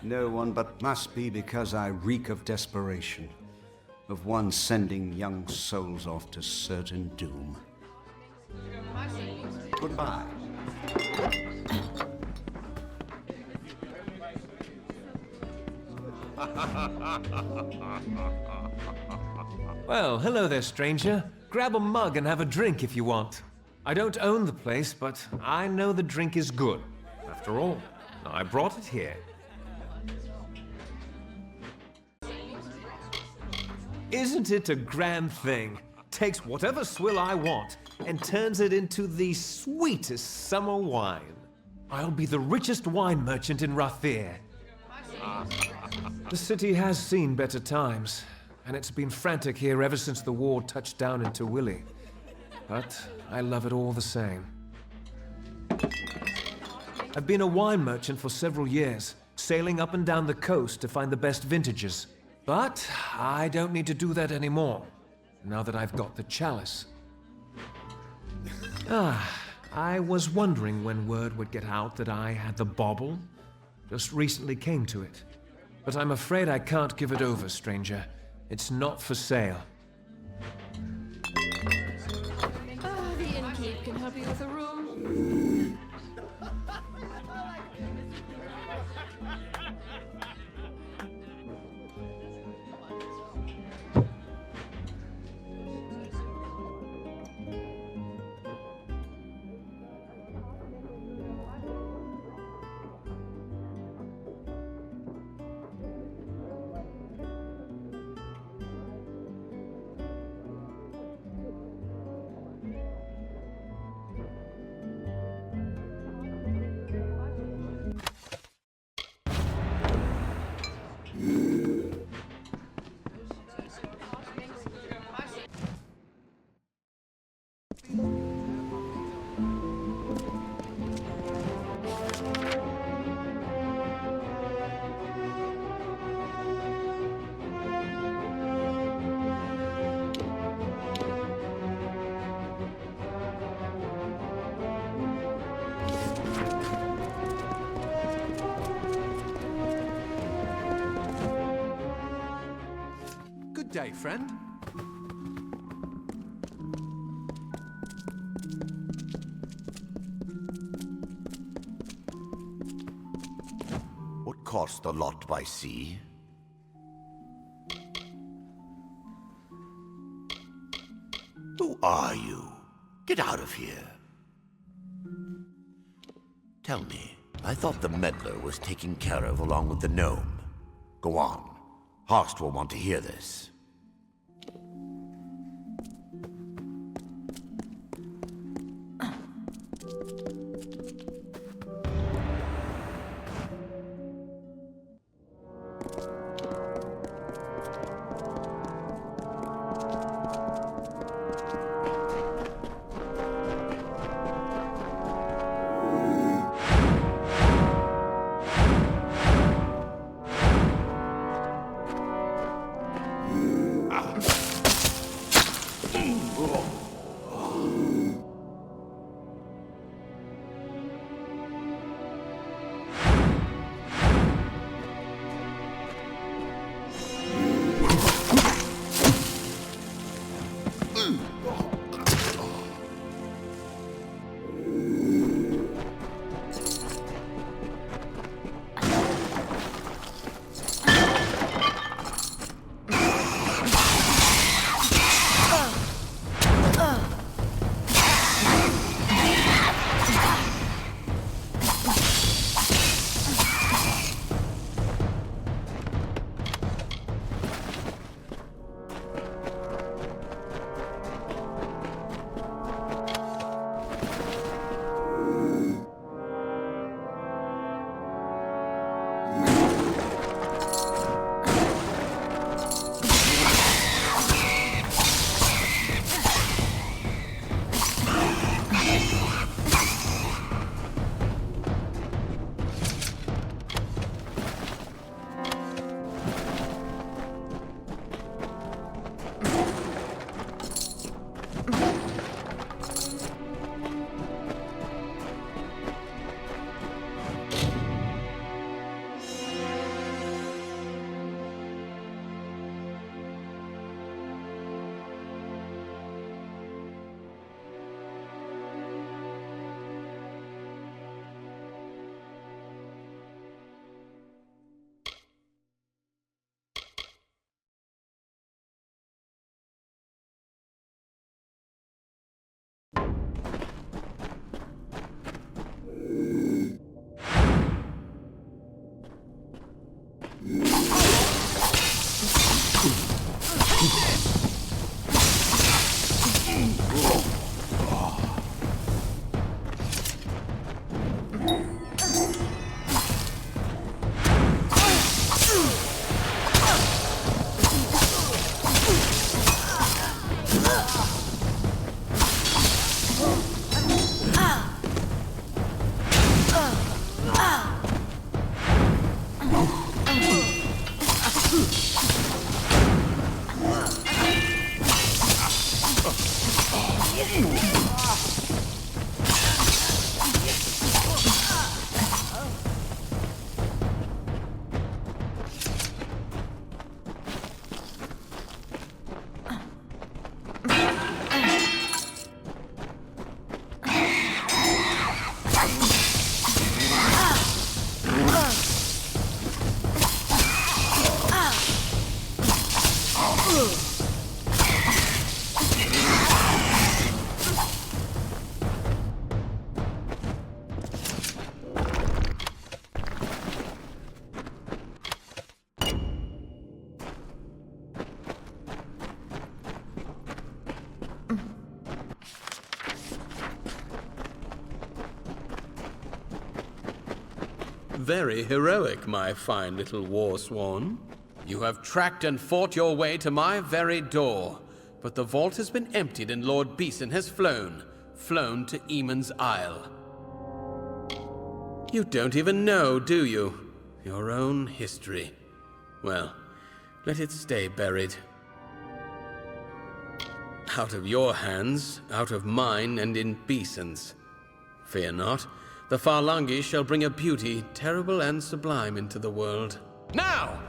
No one but must be because I reek of desperation, of one sending young souls off to certain doom. Goodbye. Well, hello there, stranger. Grab a mug and have a drink if you want. I don't own the place, but I know the drink is good. After all, I brought it here. Isn't it a grand thing? Takes whatever swill I want and turns it into the sweetest summer wine. I'll be the richest wine merchant in Rathir. The city has seen better times, and it's been frantic here ever since the war touched down into Willy. But I love it all the same. I've been a wine merchant for several years, sailing up and down the coast to find the best vintages. But I don't need to do that anymore, now that I've got the chalice. I was wondering when word would get out that I had the bauble. Just recently came to it. But I'm afraid I can't give it over, stranger. It's not for sale. The innkeep can help you with a room. Good day, friend. What cost the lot by sea? Who are you? Get out of here. Tell me, I thought the meddler was taken care of along with the gnome. Go on. Horst will want to hear this. Very heroic, my fine little war swan. You have tracked and fought your way to my very door, but the vault has been emptied and Lord Beeson has flown to Eamon's Isle. You don't even know, do you? Your own history. Well, let it stay buried. Out of your hands, out of mine, and in Beeson's. Fear not. The Farlangi shall bring a beauty terrible and sublime into the world. Now!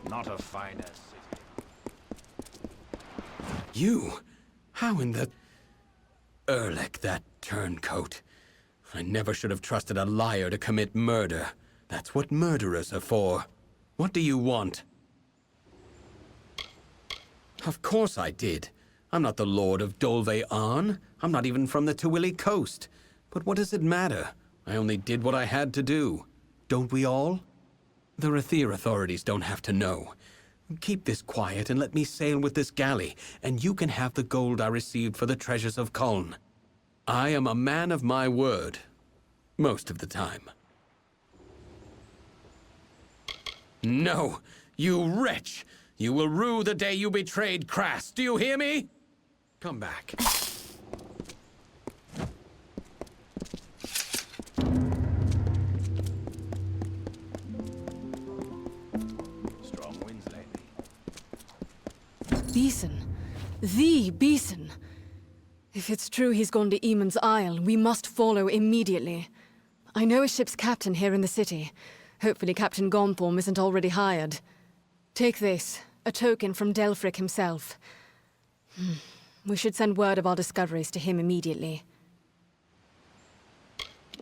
Not a finer city. You? How in the... Erlich, that turncoat. I never should have trusted a liar to commit murder. That's what murderers are for. What do you want? Of course I did. I'm not the Lord of Dolve-Arn. I'm not even from the Tawili coast. But what does it matter? I only did what I had to do. Don't we all? The Rathir authorities don't have to know. Keep this quiet and let me sail with this galley, and you can have the gold I received for the treasures of Kuln. I am a man of my word. Most of the time. No, you wretch! You will rue the day you betrayed Kras. Do you hear me? Come back. Strong winds lately. Beeson. The Beeson. If it's true he's gone to Eamon's Isle, we must follow immediately. I know a ship's captain here in the city. Hopefully Captain Gonform isn't already hired. Take this, a token from Delfric himself. We should send word of our discoveries to him immediately.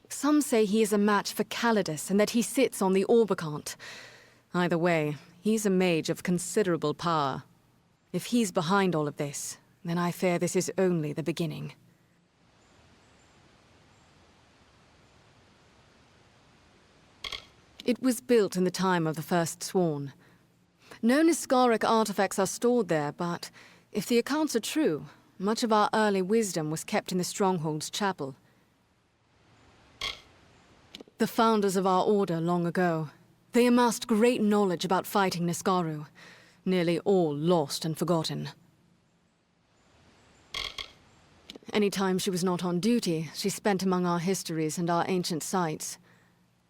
Some say he is a match for Calidus and that he sits on the Orbicant. Either way, he's a mage of considerable power. If he's behind all of this, then I fear this is only the beginning. It was built in the time of the First Sworn. No Niskaric artifacts are stored there, but if the accounts are true, much of our early wisdom was kept in the Stronghold's chapel. The founders of our order long ago, they amassed great knowledge about fighting Niskaru, nearly all lost and forgotten. Any time she was not on duty, she spent among our histories and our ancient sites.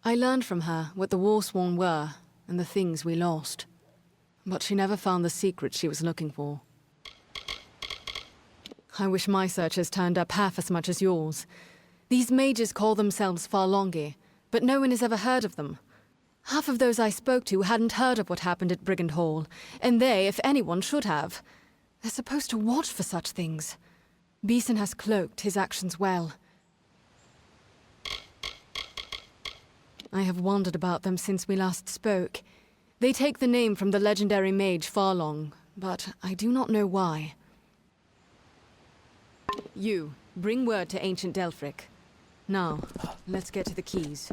I learned from her what the Warsworn were and the things we lost. But she never found the secret she was looking for. I wish my searchers turned up half as much as yours. These mages call themselves Farlongi, but no one has ever heard of them. Half of those I spoke to hadn't heard of what happened at Brigand Hall, and they, if anyone, should have. They're supposed to watch for such things. Beeson has cloaked his actions well. I have wondered about them since we last spoke. They take the name from the legendary mage Farlong, but I do not know why. You, bring word to ancient Delphric. Now, let's get to the keys.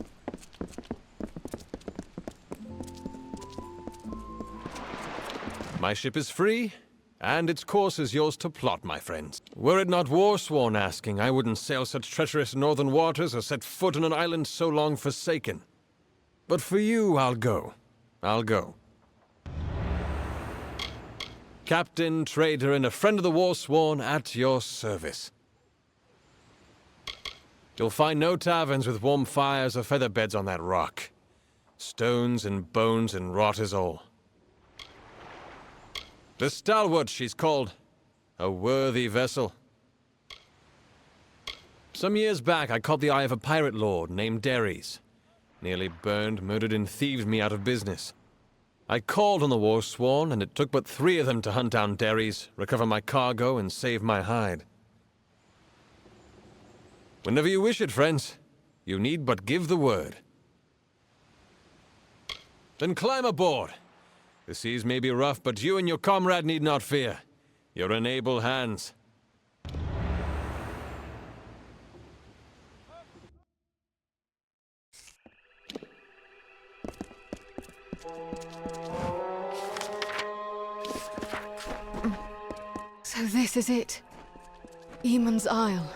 My ship is free, and its course is yours to plot, my friends. Were it not Warsworn asking, I wouldn't sail such treacherous northern waters or set foot on an island so long forsaken. But for you, I'll go. I'll go. Captain, trader, and a friend of the Warsworn at your service. You'll find no taverns with warm fires or feather beds on that rock. Stones and bones and rot is all. The Stalwart, she's called. A worthy vessel. Some years back, I caught the eye of a pirate lord named Derrys. Nearly burned, murdered, and thieved me out of business. I called on the Warsworn, and it took but 3 of them to hunt down Derrys, recover my cargo, and save my hide. Whenever you wish it, friends, you need but give the word. Then climb aboard. The seas may be rough, but you and your comrade need not fear. You're in able hands. So this is it. Eamon's Isle.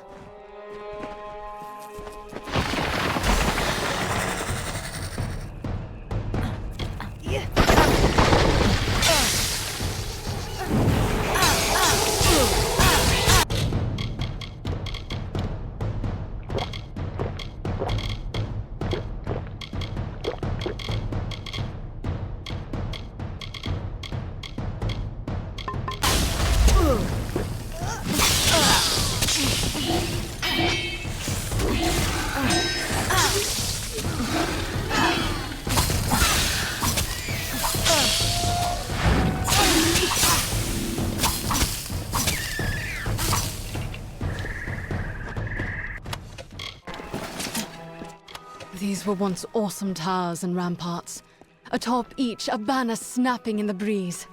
These were once awesome towers and ramparts. Atop each, a banner snapping in the breeze.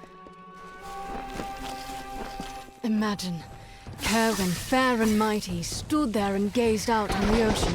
Imagine, Kerwin, fair and mighty, stood there and gazed out on the ocean.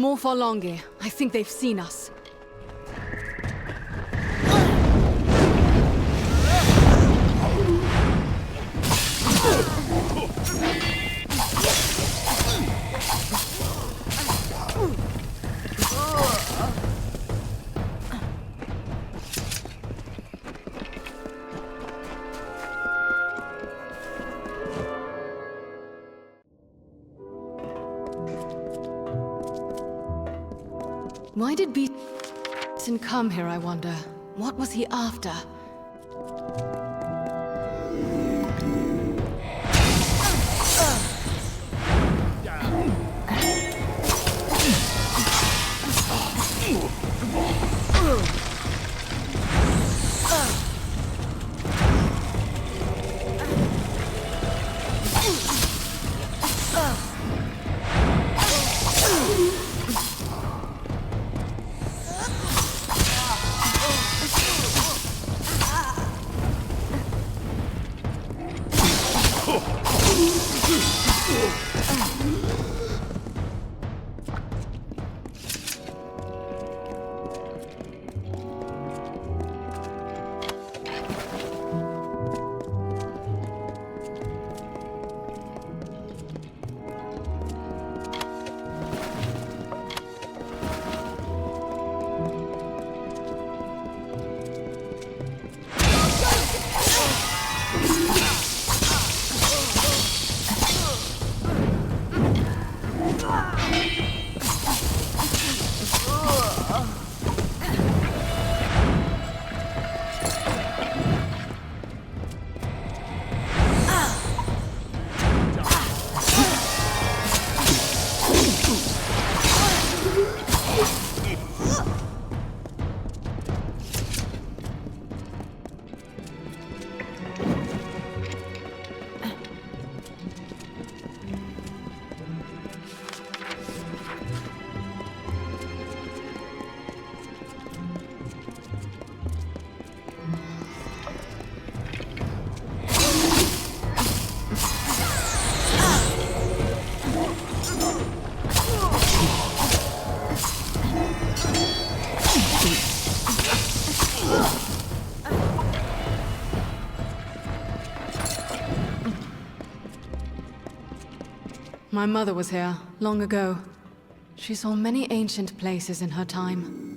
More Farlangi. I think they've seen us. Why did Beeson come here, I wonder? What was he after? My mother was here, long ago. She saw many ancient places in her time.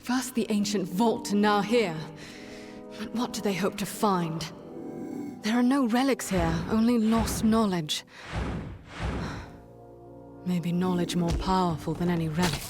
First the ancient vault, and now here. But what do they hope to find? There are no relics here, only lost knowledge. Maybe knowledge more powerful than any relic.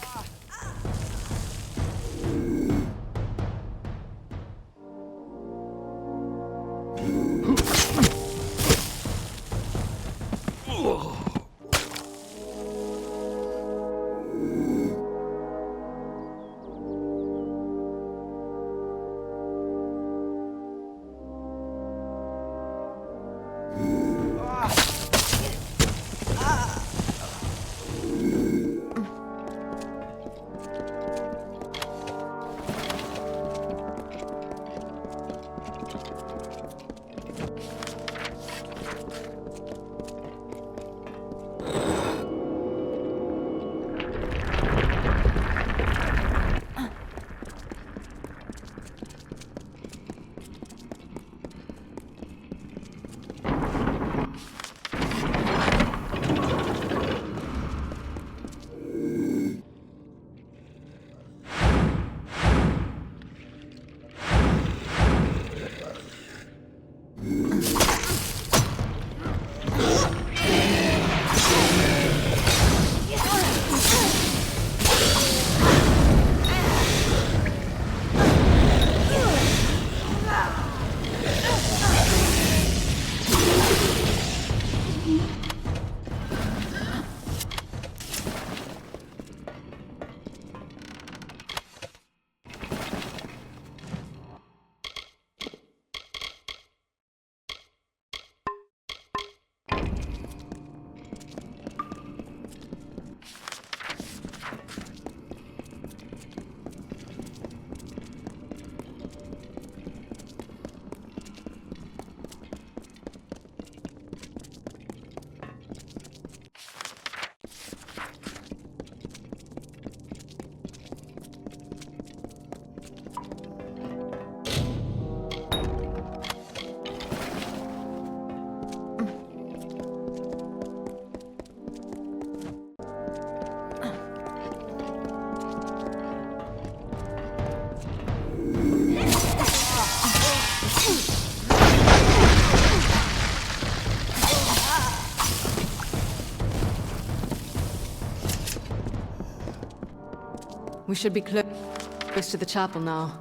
We should be close to the chapel now.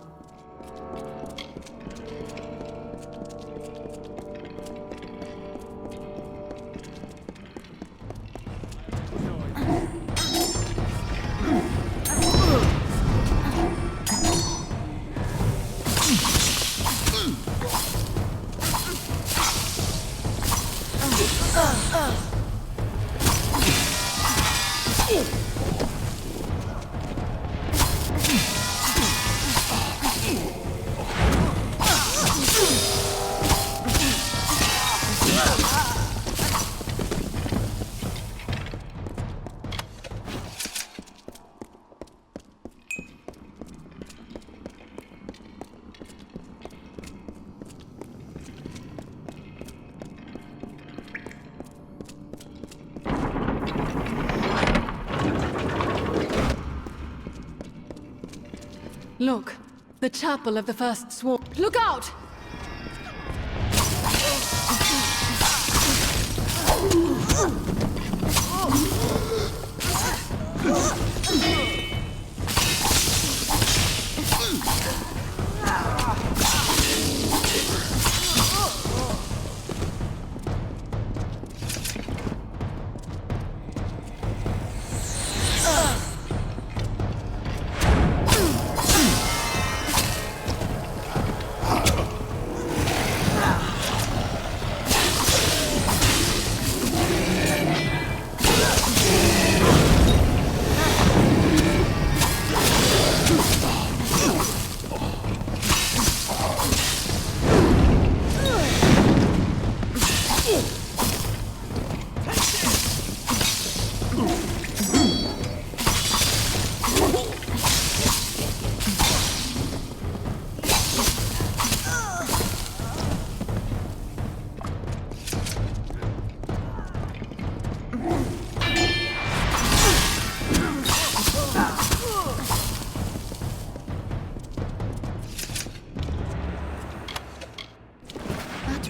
Look, the chapel of the first swarm. Look out!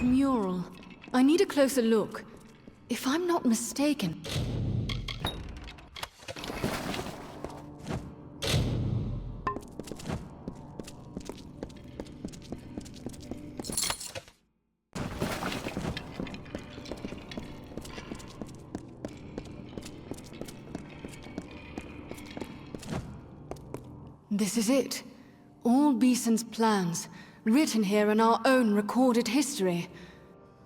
Mural. I need a closer look. If I'm not mistaken... This is it. All Beeson's plans, written here in our own recorded history.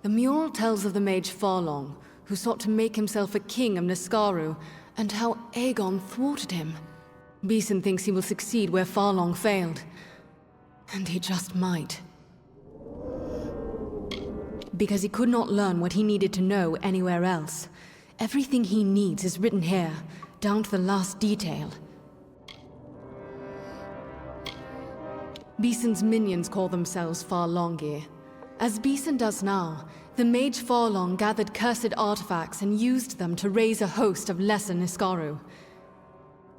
The mural tells of the mage Farlong, who sought to make himself a king of Niskaru, and how Aegon thwarted him. Beeson thinks he will succeed where Farlong failed. And he just might. Because he could not learn what he needed to know anywhere else. Everything he needs is written here, down to the last detail. Beeson's minions call themselves Farlongir. As Beeson does now, the mage Farlong gathered cursed artifacts and used them to raise a host of lesser Niskaru.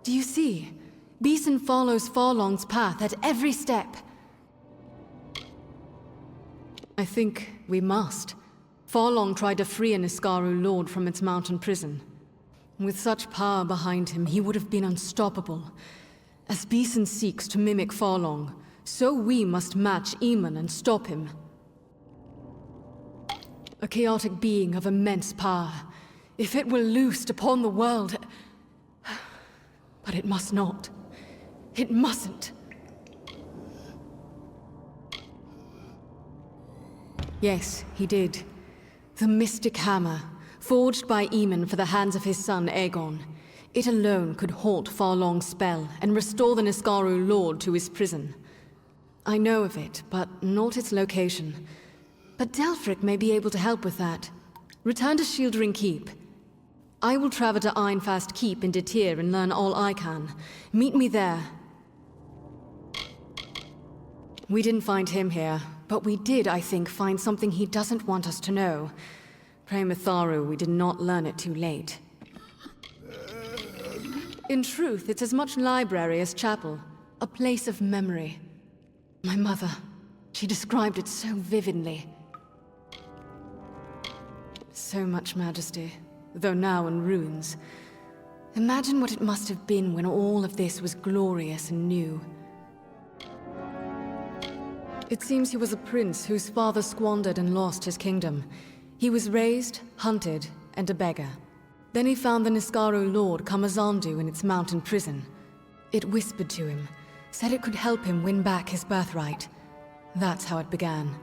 Do you see? Beeson follows Farlong's path at every step. I think we must. Farlong tried to free a Niskaru lord from its mountain prison. With such power behind him, he would have been unstoppable. As Beeson seeks to mimic Farlong, so we must match Eamon and stop him. A chaotic being of immense power. If it were loosed upon the world... But it must not. It mustn't. Yes, he did. The mystic hammer, forged by Eamon for the hands of his son Aegon. It alone could halt Farlong's spell and restore the Niskaru lord to his prison. I know of it, but not its location. But Delphric may be able to help with that. Return to Shieldring Keep. I will travel to Ironfast Keep in Detir and learn all I can. Meet me there. We didn't find him here, but we did, I think, find something he doesn't want us to know. Pray Mitharu we did not learn it too late. In truth, it's as much library as chapel. A place of memory. My mother. She described it so vividly. So much majesty, though now in ruins. Imagine what it must have been when all of this was glorious and new. It seems he was a prince whose father squandered and lost his kingdom. He was raised, hunted, and a beggar. Then he found the Niskaro lord Kamazandu in its mountain prison. It whispered to him, said it could help him win back his birthright. That's how it began.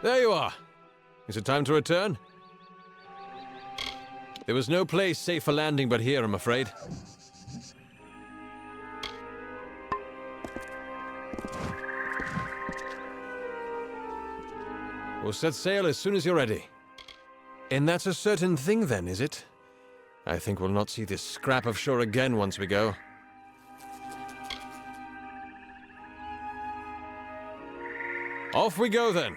There you are. Is it time to return? There was no place safe for landing but here, I'm afraid. We'll set sail as soon as you're ready. And that's a certain thing then, is it? I think we'll not see this scrap of shore again once we go. Off we go then.